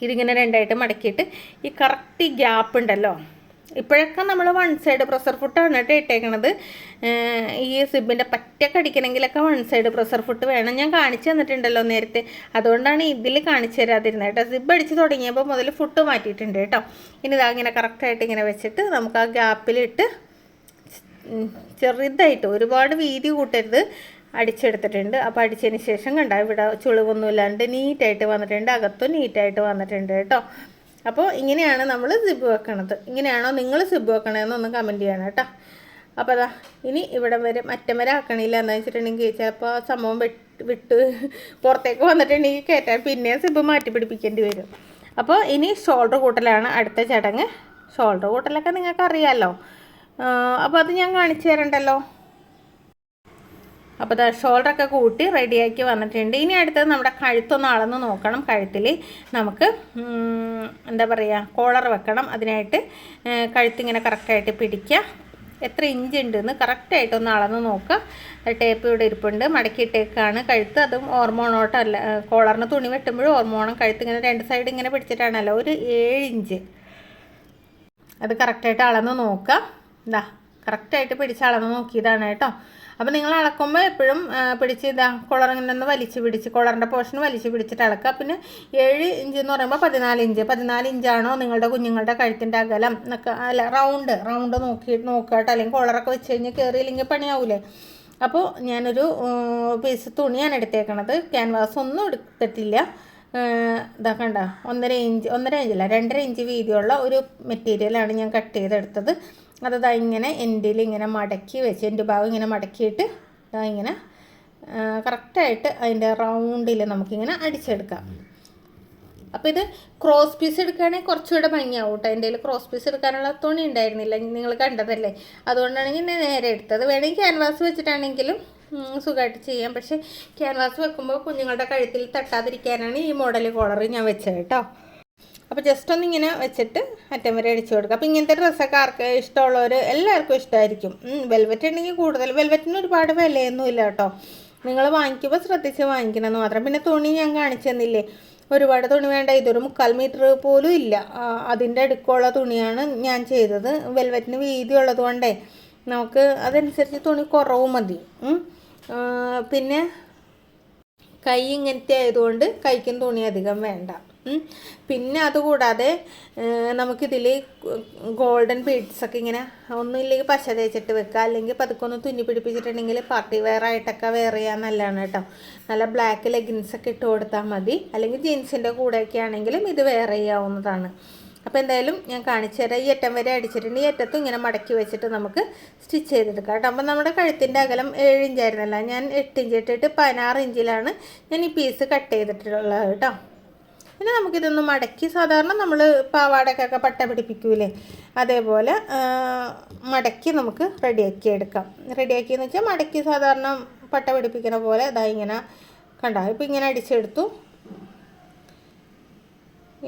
ഇതിങ്ങനെ രണ്ടായിട്ട് മടക്കിയിട്ട് ഈ കറക്റ്റ് ഗ്യാപ്പ് ഉണ്ടല്ലോ, ഇപ്പോഴൊക്കെ നമ്മൾ 1 സൈഡ് പ്രഷർ ഫുട്ടാണ് കേട്ടോ ഇട്ടേക്കണത്. ഈ സിബിൻ്റെ പറ്റൊക്കെ അടിക്കണമെങ്കിലൊക്കെ 1 സൈഡ് പ്രഷർ ഫുട്ട് വേണം. ഞാൻ കാണിച്ചു തന്നിട്ടുണ്ടല്ലോ നേരത്തെ, അതുകൊണ്ടാണ് ഇതിൽ കാണിച്ചു തരാതിരുന്നത് കേട്ടോ. സിബ് അടിച്ച് തുടങ്ങിയപ്പോൾ മുതൽ ഫുട്ട് മാറ്റിയിട്ടുണ്ട് കേട്ടോ. ഇനി ഇതാ ഇങ്ങനെ കറക്റ്റായിട്ട് ഇങ്ങനെ വെച്ചിട്ട് നമുക്ക് ആ ഗ്യാപ്പിലിട്ട് ചെറുതായിട്ട്, ഒരുപാട് വീതി കൂട്ടരുത്, അടിച്ചെടുത്തിട്ടുണ്ട്. അപ്പോൾ അടിച്ചതിന് ശേഷം കണ്ട ഇവിടെ ചുളിവൊന്നുമില്ലാണ്ട് നീറ്റായിട്ട് വന്നിട്ടുണ്ട്, അകത്തും നീറ്റായിട്ട് വന്നിട്ടുണ്ട് കേട്ടോ. അപ്പോൾ ഇങ്ങനെയാണ് നമ്മൾ സിബ് വെക്കണത്. ഇങ്ങനെയാണോ നിങ്ങൾ സിബ് വെക്കണതെന്നൊന്ന് കമൻറ്റ് ചെയ്യണം കേട്ടോ. അപ്പോൾ അതാ ഇനി ഇവിടെ വരെ മറ്റം വരെ ആക്കണില്ല എന്ന് വെച്ചിട്ടുണ്ടെങ്കിൽ ചിലപ്പോൾ സംഭവം വിട്ട് പുറത്തേക്ക് വന്നിട്ടുണ്ടെങ്കിൽ കയറ്റാൻ പിന്നെ സിബ് മാറ്റി പിടിപ്പിക്കേണ്ടി വരും. അപ്പോൾ ഇനി ഷോൾഡർ കൂട്ടലാണ് അടുത്ത ചടങ്ങ്. ഷോൾഡർ കൂട്ടലൊക്കെ നിങ്ങൾക്ക് അറിയാമല്ലോ. അപ്പോൾ അത് ഞാൻ കാണിച്ചു തരണ്ടല്ലോ. അപ്പോൾ അത് ഷോൾഡറൊക്കെ കൂട്ടി റെഡിയാക്കി വന്നിട്ടുണ്ട്. ഇനി അടുത്തത് നമ്മുടെ കഴുത്തൊന്ന് അളന്ന് നോക്കണം. കഴുത്തിൽ നമുക്ക് എന്താ പറയുക, കോളർ വെക്കണം. അതിനായിട്ട് കഴുത്തിങ്ങനെ കറക്റ്റായിട്ട് പിടിക്കുക. എത്ര ഇഞ്ച് ഉണ്ടെന്ന് കറക്റ്റായിട്ടൊന്ന് അളന്ന് നോക്കുക. ടേപ്പ് ഇവിടെ ഇരിപ്പുണ്ട്, മടക്കിയിട്ടേക്കാണ് കഴുത്ത്. അതും ഓർമോണോട്ടല്ല, കോളറിന് തുണി വെട്ടുമ്പോഴും ഓർമോണം കഴുത്ത് ഇങ്ങനെ 2 സൈഡ് ഇങ്ങനെ പിടിച്ചിട്ടാണല്ലോ, ഒരു 7 ഇഞ്ച് അത് കറക്റ്റായിട്ട് അളന്ന് നോക്കുക. എന്താ കറക്റ്റായിട്ട് പിടിച്ച് അളന്ന് നോക്കിയതാണ് കേട്ടോ. അപ്പോൾ നിങ്ങൾ അളക്കുമ്പോൾ എപ്പോഴും പിടിച്ച് കോളറിങ്ങനെ ഒന്ന് വലിച്ച് പിടിച്ച് കോളറിൻ്റെ പോർഷൻ വലിച്ച് പിടിച്ചിട്ട് അളക്കുക. പിന്നെ 7 ഇഞ്ച് എന്ന് പറയുമ്പോൾ 14 ഇഞ്ചാണോ നിങ്ങളുടെ കുഞ്ഞുങ്ങളുടെ കഴുത്തിൻ്റെ അകലം എന്നൊക്കെ, അല്ല റൗണ്ട് നോക്കുക കേട്ടോ. അല്ലെങ്കിൽ കോളറൊക്കെ വെച്ച് കഴിഞ്ഞാൽ കയറിയില്ലെങ്കിൽ പണിയാവൂലേ. അപ്പോൾ ഞാനൊരു പീസ് തുണിയാണ് എടുത്തേക്കണത്. ക്യാൻവാസ് ഒന്നും എടുത്തിട്ടില്ല. ഇതാ കണ്ട, 1.5 ഇഞ്ചല്ല 2.5 ഇഞ്ച് വീതിയുള്ള ഒരു മെറ്റീരിയലാണ് ഞാൻ കട്ട് ചെയ്തെടുത്തത്. അതതാ ഇങ്ങനെ എൻഡിൽ ഇങ്ങനെ മടക്കി വെച്ച്, എൻ്റെ ഭാഗം ഇങ്ങനെ മടക്കിയിട്ട് ഇങ്ങനെ കറക്റ്റായിട്ട് അതിൻ്റെ റൗണ്ടിൽ നമുക്കിങ്ങനെ അടിച്ചെടുക്കാം. അപ്പോൾ ഇത് ക്രോസ് പീസ് എടുക്കുകയാണെങ്കിൽ കുറച്ചുകൂടെ ഭംഗിയാവും കേട്ടോ. എൻ്റെ കയ്യിൽ ക്രോസ് പീസ് എടുക്കാനുള്ള തുണി ഉണ്ടായിരുന്നില്ല, നിങ്ങൾ കണ്ടതല്ലേ, അതുകൊണ്ടാണ് ഞാൻ നേരെ എടുത്തത്. വേണമെങ്കിൽ ക്യാൻവാസ് വെച്ചിട്ടാണെങ്കിലും സുഖമായിട്ട് ചെയ്യാം. പക്ഷേ ക്യാൻവാസ് വെക്കുമ്പോൾ കുഞ്ഞുങ്ങളുടെ കഴുത്തിൽ തട്ടാതിരിക്കാനാണ് ഈ മോഡൽ കോളർ ഞാൻ വെച്ചത് കേട്ടോ. അപ്പോൾ ജസ്റ്റ് ഒന്നിങ്ങനെ വെച്ചിട്ട് അറ്റം വരെ അടിച്ചു കൊടുക്കുക. അപ്പോൾ ഇങ്ങനത്തെ ഡ്രസ്സൊക്കെ ആർക്ക് ഇഷ്ടമുള്ളവർ എല്ലാവർക്കും ഇഷ്ടമായിരിക്കും. വെൽവെറ്റ് ഉണ്ടെങ്കിൽ കൂടുതൽ, വെൽവെറ്റിന് ഒരുപാട് വിലയൊന്നും ഇല്ല കേട്ടോ. നിങ്ങൾ വാങ്ങിക്കുമ്പോൾ ശ്രദ്ധിച്ച് വാങ്ങിക്കണമെന്ന് മാത്രം. പിന്നെ തുണി ഞാൻ കാണിച്ചു തന്നില്ലേ, ഒരുപാട് തുണി വേണ്ട, ഇതൊരു 3/4 മീറ്റർ പോലും ഇല്ല, അതിൻ്റെ അടുക്കമുള്ള തുണിയാണ് ഞാൻ ചെയ്തത്. വെൽവെറ്റിന് വീതി ഉള്ളത് കൊണ്ടേ നമുക്ക് അതനുസരിച്ച് തുണി കുറവ് മതി. പിന്നെ കൈ ഇങ്ങനത്തെ ആയതുകൊണ്ട് കൈക്കും തുണി അധികം വേണ്ട. പിന്നെ അതുകൂടാതെ നമുക്കിതിൽ ഗോൾഡൻ ബീഡ്സൊക്കെ ഇങ്ങനെ ഒന്നുമില്ലെങ്കിൽ പശ തേച്ചിട്ട് വെക്കുക, അല്ലെങ്കിൽ പതുക്കെ ഒന്ന് തുന്നി പിടിപ്പിച്ചിട്ടുണ്ടെങ്കിൽ പാർട്ടി വെയർ ആയിട്ടൊക്കെ വെയർ ചെയ്യാൻ നല്ലതാണ് കേട്ടോ. നല്ല ബ്ലാക്ക് ലെഗിൻസൊക്കെ ഇട്ട് കൊടുത്താൽ മതി, അല്ലെങ്കിൽ ജീൻസിൻ്റെ കൂടെയൊക്കെ ആണെങ്കിലും ഇത് വെയർ ചെയ്യാവുന്നതാണ്. അപ്പോൾ എന്തായാലും ഞാൻ കാണിച്ചു തരാം. ഈ അറ്റം വരെ അടിച്ചിട്ടുണ്ട്. ഈ അറ്റത്തും ഇങ്ങനെ മടക്കി വെച്ചിട്ട് നമുക്ക് സ്റ്റിച്ച് ചെയ്തെടുക്കാം കേട്ടോ. അപ്പോൾ നമ്മുടെ കഴുത്തിൻ്റെ അകലം 7 ഇഞ്ചായിരുന്നല്ല, ഞാൻ 8 ഇഞ്ച് ഇട്ടിട്ട് 16 ഇഞ്ചിലാണ് ഞാൻ ഈ പീസ് കട്ട് ചെയ്തിട്ടുള്ളത് കേട്ടോ. പിന്നെ നമുക്കിതൊന്ന് മടക്കി, സാധാരണ നമ്മൾ പാവാടക്കൊക്കെ പട്ട പിടിപ്പിക്കൂലേ, അതേപോലെ മടക്കി നമുക്ക് റെഡിയാക്കി എടുക്കാം. റെഡിയാക്കിയെന്ന് വെച്ചാൽ മടക്കി സാധാരണ പട്ട പിടിപ്പിക്കുന്ന പോലെ ഇതാ ഇങ്ങനെ കണ്ടോ. ഇപ്പോൾ ഇങ്ങനെ അടിച്ചെടുത്തു.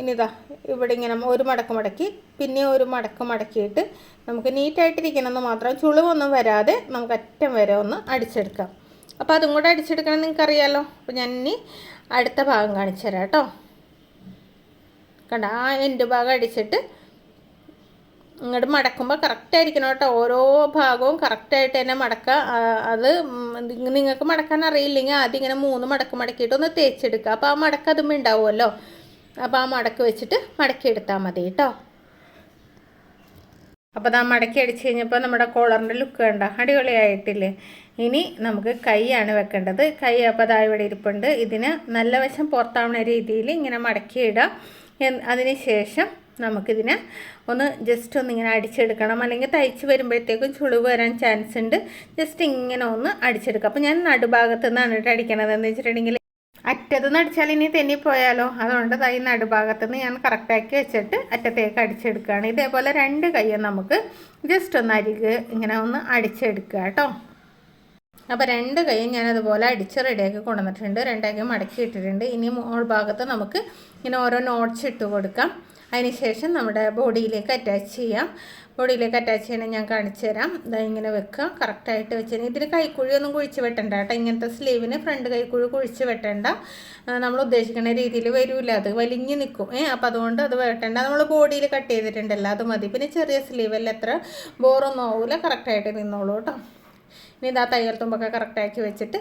ഇനിതാ ഇവിടെ ഇങ്ങനെ ഒരു മടക്ക് മടക്കി പിന്നെ ഒരു മടക്ക് മടക്കിയിട്ട് നമുക്ക് നീറ്റായിട്ടിരിക്കണമെന്ന് മാത്രം, ചുളിവൊന്നും വരാതെ നമുക്ക് അറ്റം വരെ ഒന്ന് അടിച്ചെടുക്കാം. അപ്പോൾ അതും കൂടെ അടിച്ചെടുക്കണം നിങ്ങൾക്കറിയാമല്ലോ. അപ്പോൾ ഞാൻ ഇനി അടുത്ത ഭാഗം കാണിച്ചു തരാം കേട്ടോ. കണ്ട ആ എൻ്റെ ഭാഗം അടിച്ചിട്ട് ഇങ്ങോട്ട് മടക്കുമ്പോൾ കറക്റ്റായിരിക്കണം കേട്ടോ. ഓരോ ഭാഗവും കറക്റ്റായിട്ട് തന്നെ മടക്കുക. അത് നിങ്ങൾക്ക് മടക്കാൻ അറിയില്ലെങ്കിൽ ആദ്യം ഇങ്ങനെ 3 മടക്ക് മടക്കിയിട്ട് ഒന്ന് തേച്ചെടുക്കുക. അപ്പോൾ ആ മടക്ക് അതും ഉണ്ടാവുമല്ലോ. അപ്പോൾ ആ മടക്ക് വെച്ചിട്ട് മടക്കിയെടുത്താൽ മതി കേട്ടോ. അപ്പോൾ അത് ആ മടക്കി അടിച്ച് കഴിഞ്ഞപ്പോൾ നമ്മുടെ കോളറിൻ്റെ ലുക്ക് കണ്ട അടിപൊളിയായിട്ടില്ലേ. ഇനി നമുക്ക് കൈയാണ് വെക്കേണ്ടത്. കൈ അപ്പോൾ അതാ ഇവിടെ ഇരിപ്പുണ്ട്. ഇതിന് നല്ല വശം പുറത്താവുന്ന രീതിയിൽ ഇങ്ങനെ മടക്കിയിടാം. അതിന് ശേഷം നമുക്കിതിനെ ഒന്ന് ജസ്റ്റ് ഒന്നിങ്ങനെ അടിച്ചെടുക്കണം. അല്ലെങ്കിൽ തയ്ച്ച് വരുമ്പോഴത്തേക്കും ചുളിവ് വരാൻ ചാൻസ് ഉണ്ട്. ജസ്റ്റ് ഇങ്ങനെ ഒന്ന് അടിച്ചെടുക്കുക. അപ്പോൾ ഞാൻ നടുഭാഗത്തു നിന്നാണ് ഇട്ട് അടിക്കണത്. എന്ന് വെച്ചിട്ടുണ്ടെങ്കിൽ അറ്റത്തുനിന്ന് അടിച്ചാൽ ഇനി തെന്നിപ്പോയാലോ, അതുകൊണ്ട് തൈ നടുഭാഗത്തുനിന്ന് ഞാൻ കറക്റ്റാക്കി വെച്ചിട്ട് അറ്റത്തേക്ക് അടിച്ചെടുക്കുകയാണ്. ഇതേപോലെ 2 കൈയും നമുക്ക് ജസ്റ്റ് ഒന്ന് അരികെ ഇങ്ങനെ ഒന്ന് അടിച്ചെടുക്കുക കേട്ടോ. അപ്പോൾ 2 കൈയും ഞാനതുപോലെ അടിച്ച് റെഡിയാക്കി കൊണ്ടുവന്നിട്ടുണ്ട്. 2 കൈ മടക്കി ഇട്ടിട്ടുണ്ട്. ഇനി മോൾ ഭാഗത്ത് നമുക്ക് ഇങ്ങനെ ഓരോ നോട്ട്സ് ഇട്ട് കൊടുക്കാം. അതിനുശേഷം നമ്മുടെ ബോഡിയിലേക്ക് അറ്റാച്ച് ചെയ്യാം. ബോഡിയിലേക്ക് അറ്റാച്ച് ചെയ്യണം ഞാൻ കാണിച്ചു തരാം. ഇതാ ഇങ്ങനെ വെക്കുക. കറക്റ്റായിട്ട് വെച്ചാൽ ഇതിന് കൈക്കുഴിയൊന്നും കുഴിച്ച് വെട്ടണ്ട കേട്ടോ. ഇങ്ങനത്തെ സ്ലീവിന് ഫ്രണ്ട് കൈക്കുഴി കുഴിച്ച് വെട്ടണ്ട. നമ്മൾ ഉദ്ദേശിക്കുന്ന രീതിയിൽ വരില്ല, അത് വലിഞ്ഞ് നിൽക്കും. അപ്പോൾ അതുകൊണ്ട് അത് വെട്ടണ്ട. നമ്മൾ ബോഡിയിൽ കട്ട് ചെയ്തിട്ടുണ്ടല്ലോ, അത് മതി. പിന്നെ ചെറിയ സ്ലീവല്ല, എത്ര ബോറൊന്നും ആവില്ല, കറക്റ്റായിട്ട് നിന്നോളൂ കേട്ടോ. ഇനി ഇതാ തയ്യൽ തുമ്പൊക്കെ കറക്റ്റാക്കി വെച്ചിട്ട്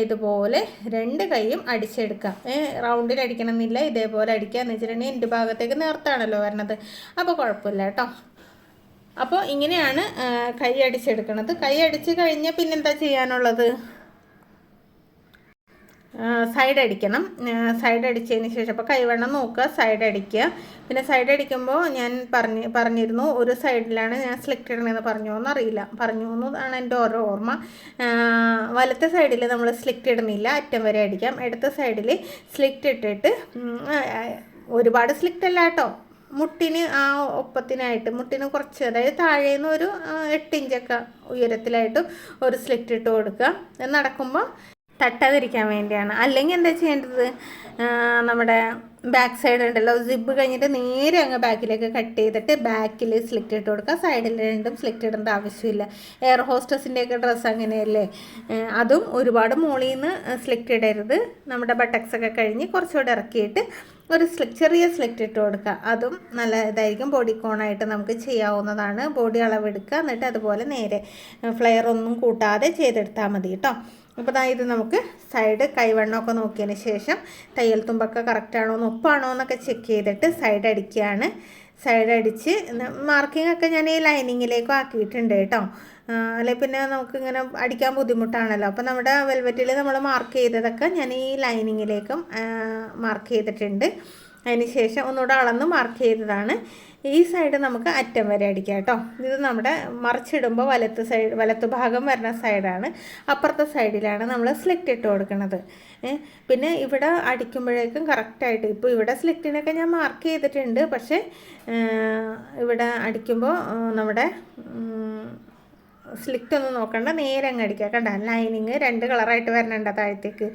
ഇതുപോലെ 2 കൈയും അടിച്ചെടുക്കാം. റൗണ്ടിൽ അടിക്കണമെന്നില്ല, ഇതേപോലെ അടിക്കുക. എന്ന് വെച്ചിട്ടുണ്ടെങ്കിൽ എൻ്റെ ഭാഗത്തേക്ക് നേർത്താണല്ലോ വരണത്, അപ്പോൾ കുഴപ്പമില്ല കേട്ടോ. അപ്പോൾ ഇങ്ങനെയാണ് കൈ അടിച്ചെടുക്കണത്. കൈ അടിച്ച് കഴിഞ്ഞാൽ പിന്നെന്താ ചെയ്യാനുള്ളത്? സൈഡ് അടിക്കണം. സൈഡ് അടിച്ചതിന് ശേഷം അപ്പോൾ കൈവണ്ണം നോക്കുക, സൈഡ് അടിക്കുക. പിന്നെ സൈഡ് അടിക്കുമ്പോൾ ഞാൻ പറഞ്ഞിരുന്നു ഒരു സൈഡിലാണ് ഞാൻ സ്ലിറ്റ് ഇടണമെന്ന് പറഞ്ഞോന്നറിയില്ല, പറഞ്ഞു എന്നാണ് എൻ്റെ ഓരോ ഓർമ്മ. വലത്തെ സൈഡിൽ നമ്മൾ സ്ലിറ്റ് ഇടുന്നില്ല, അറ്റം വരെ അടിക്കാം. ഇടത്തെ സൈഡിൽ സ്ലിറ്റ് ഇട്ടിട്ട് ഒരുപാട് സ്ലിറ്റ് അല്ല കേട്ടോ, മുട്ടിന് ആ ഒപ്പത്തിനായിട്ട് മുട്ടിന് കുറച്ച്, അതായത് താഴേന്ന് ഒരു 8 ഇഞ്ചൊക്കെ ഉയരത്തിലായിട്ട് ഒരു സ്ലിറ്റ് ഇട്ട് കൊടുക്കുക. നടക്കുമ്പോൾ തട്ടാതിരിക്കാൻ വേണ്ടിയാണ്. അല്ലെങ്കിൽ എന്താ ചെയ്യേണ്ടത്, നമ്മുടെ ബാക്ക് സൈഡ് ഉണ്ടല്ലോ, സിബ് കഴിഞ്ഞിട്ട് നേരെ അങ്ങ് ബാക്കിലേക്ക് കട്ട് ചെയ്തിട്ട് ബാക്കിൽ സ്ലിറ്റ് ഇട്ട് കൊടുക്കുക. സൈഡിൽ 2 സ്ലിറ്റ് ഇടേണ്ട ആവശ്യമില്ല. എയർ ഹോസ്റ്റസിൻ്റെയൊക്കെ ഡ്രസ്സ് അങ്ങനെയല്ലേ. അതും ഒരുപാട് മുകളിൽ നിന്ന് സ്ലിറ്റ് ഇടരുത്. നമ്മുടെ ബട്ടക്സൊക്കെ കഴിഞ്ഞ് കുറച്ചുകൂടെ ഇറക്കിയിട്ട് ഒരു ചെറിയ സ്ലിറ്റ് ഇട്ട് കൊടുക്കുക. അതും നല്ല ഇതായിരിക്കും. ബോഡി കോണായിട്ട് നമുക്ക് ചെയ്യാവുന്നതാണ്. ബോഡി അളവെടുക്കുക, എന്നിട്ട് അതുപോലെ നേരെ ഫ്ലെയർ ഒന്നും കൂട്ടാതെ ചെയ്തെടുത്താൽ മതി കേട്ടോ. അപ്പോൾ ഇത് നമുക്ക് സൈഡ് കൈവണ്ണമൊക്കെ നോക്കിയതിന് ശേഷം തയ്യൽ തുമ്പൊക്കെ കറക്റ്റാണോ ഒപ്പാണോ എന്നൊക്കെ ചെക്ക് ചെയ്തിട്ട് സൈഡ് അടിക്കുകയാണ്. സൈഡ് അടിച്ച് മാർക്കിംഗ് ഒക്കെ ഞാൻ ഈ ലൈനിങ്ങിലേക്കും ആക്കിയിട്ടുണ്ട് കേട്ടോ. അല്ലെങ്കിൽ പിന്നെ നമുക്കിങ്ങനെ അടിക്കാൻ ബുദ്ധിമുട്ടാണല്ലോ. അപ്പോൾ നമ്മുടെ വെൽവെറ്റിൽ നമ്മൾ മാർക്ക് ചെയ്തതൊക്കെ ഞാൻ ഈ ലൈനിങ്ങിലേക്കും മാർക്ക് ചെയ്തിട്ടുണ്ട്. അതിന് ശേഷം ഒന്നുകൂടെ അളന്ന് മാർക്ക് ചെയ്തതാണ്. ഈ സൈഡ് നമുക്ക് അറ്റം വരെ അടിക്കാം കേട്ടോ. ഇത് നമ്മുടെ മറിച്ചിടുമ്പോൾ വലത്ത് ഭാഗം വരുന്ന സൈഡാണ്. അപ്പുറത്തെ സൈഡിലാണ് നമ്മൾ സ്ലിറ്റ് ഇട്ട് കൊടുക്കുന്നത്. പിന്നെ ഇവിടെ അടിക്കുമ്പോഴേക്കും കറക്റ്റായിട്ട്, ഇപ്പോൾ ഇവിടെ സ്ലിറ്റിനൊക്കെ ഞാൻ മാർക്ക് ചെയ്തിട്ടുണ്ട്, പക്ഷേ ഇവിടെ അടിക്കുമ്പോൾ നമ്മുടെ സ്ലിറ്റ് ഒന്നും നോക്കണ്ട, നേരെ അങ്ങ് അടിക്കുക. കണ്ട ലൈനിങ് 2 കളറായിട്ട് വരണുണ്ട് താഴത്തേക്ക്.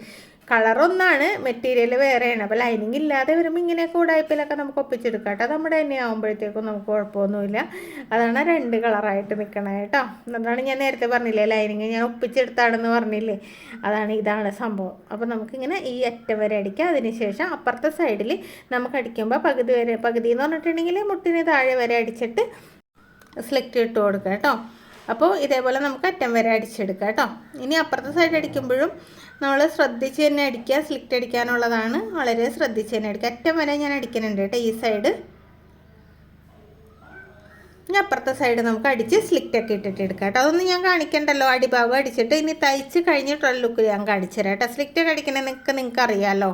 കളറൊന്നാണ്, മെറ്റീരിയൽ വേറെയാണ്. അപ്പോൾ ലൈനിങ് ഇല്ലാതെ വരുമ്പോൾ ഇങ്ങനെയൊക്കെ ഉടായ്പിലൊക്കെ നമുക്ക് ഒപ്പിച്ചെടുക്കാം കേട്ടോ. അത് നമ്മുടെ തന്നെ ആകുമ്പോഴത്തേക്കും നമുക്ക് കുഴപ്പമൊന്നുമില്ല. അതാണ് 2 കളറായിട്ട് നിൽക്കണത് കേട്ടോ. അതാണ് ഞാൻ നേരത്തെ പറഞ്ഞില്ലേ, ലൈനിങ് ഞാൻ ഒപ്പിച്ചെടുത്താണെന്ന് പറഞ്ഞില്ലേ, ഇതാണ് സംഭവം. അപ്പോൾ നമുക്കിങ്ങനെ ഈ അറ്റം വരെ അടിക്കാം. അതിനുശേഷം അപ്പുറത്തെ സൈഡിൽ നമുക്ക് അടിക്കുമ്പോൾ പകുതി എന്ന് പറഞ്ഞിട്ടുണ്ടെങ്കിൽ മുട്ടിന് താഴെ വരെ അടിച്ചിട്ട് സ്ലിറ്റ് ഇട്ട് കൊടുക്കുക കേട്ടോ. അപ്പോൾ ഇതേപോലെ നമുക്ക് അറ്റം വരെ അടിച്ചെടുക്കാം കേട്ടോ. ഇനി അപ്പുറത്തെ സൈഡ് അടിക്കുമ്പോഴും നമ്മൾ ശ്രദ്ധിച്ച് തന്നെ അടിക്കുക. സ്ലിറ്റ് അടിക്കാനുള്ളതാണ്, വളരെ ശ്രദ്ധിച്ച് തന്നെ അടിക്കുക. അറ്റം വരെ ഞാൻ അടിക്കുന്നുണ്ട് കേട്ടോ. ഈ സൈഡ് ഇനി അപ്പുറത്തെ സൈഡ് നമുക്ക് അടിച്ച് സ്ലിറ്റൊക്കെ ഇട്ടിട്ട് എടുക്കാം കേട്ടോ. അതൊന്നും ഞാൻ കാണിക്കണ്ടല്ലോ, അടിഭാഗം അടിച്ചിട്ട് ഇനി തയ്ച്ച് കഴിഞ്ഞിട്ടുള്ള ലുക്ക് ഞാൻ കാണിച്ചു തരാം കേട്ടോ. സ്ലിറ്റൊക്കെ അടിക്കണമെന്നൊക്കെ നിങ്ങൾക്ക് അറിയാമല്ലോ.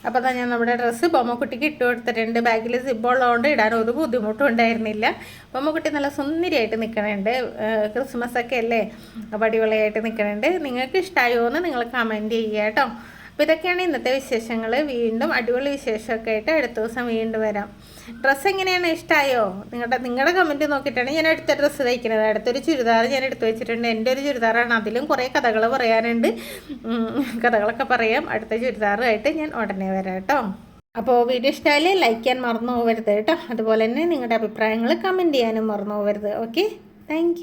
അപ്പോൾ ഞാൻ നമ്മുടെ ഡ്രസ്സ് ബൊമ്മക്കുട്ടിക്ക് ഇട്ട് കൊടുത്തിട്ടുണ്ട്. ബാഗിൽ സിബുള്ളതുകൊണ്ട് ഇടാൻ ഒരു ബുദ്ധിമുട്ടും ഉണ്ടായിരുന്നില്ല. ബൊമ്മക്കുട്ടി നല്ല സുന്ദരിയായിട്ട് നിൽക്കണുണ്ട്. ക്രിസ്മസ് ഒക്കെ അല്ലേ, അപ്പോൾ അടിപൊളിയായിട്ട് നിൽക്കണുണ്ട്. നിങ്ങൾക്ക് ഇഷ്ടമായോ എന്ന് നിങ്ങൾ കമൻറ്റ് ചെയ്യുക കേട്ടോ. അപ്പോൾ ഇതൊക്കെയാണ് ഇന്നത്തെ വിശേഷങ്ങൾ. വീണ്ടും അടിപൊളി വിശേഷമൊക്കെ ആയിട്ട് അടുത്ത ദിവസം വീണ്ടും വരാം. ഡ്രസ്സ് എങ്ങനെയാണ്, ഇഷ്ടമായോ? നിങ്ങളുടെ കമൻറ്റ് നോക്കിയിട്ടാണ് ഞാൻ അടുത്ത ഡ്രസ്സ് തയ്ക്കുന്നത്. അടുത്തൊരു ചുരിദാർ ഞാൻ എടുത്തു വെച്ചിട്ടുണ്ട്. എൻ്റെ ഒരു ചുരിദാറാണ്, അതിലും കുറേ കഥകൾ പറയാനുണ്ട്. കഥകളൊക്കെ പറയാം. അടുത്ത ചുരിദാറുമായിട്ട് ഞാൻ ഉടനെ വരാം കേട്ടോ. അപ്പോൾ വീഡിയോ ഇഷ്ടമായാലേ ലൈക്ക് ചെയ്യാൻ മറന്നു പോകരുത് കേട്ടോ. അതുപോലെ തന്നെ നിങ്ങളുടെ അഭിപ്രായങ്ങൾ കമൻറ്റ് ചെയ്യാനും മറന്നു പോകരുത്. Okay, thank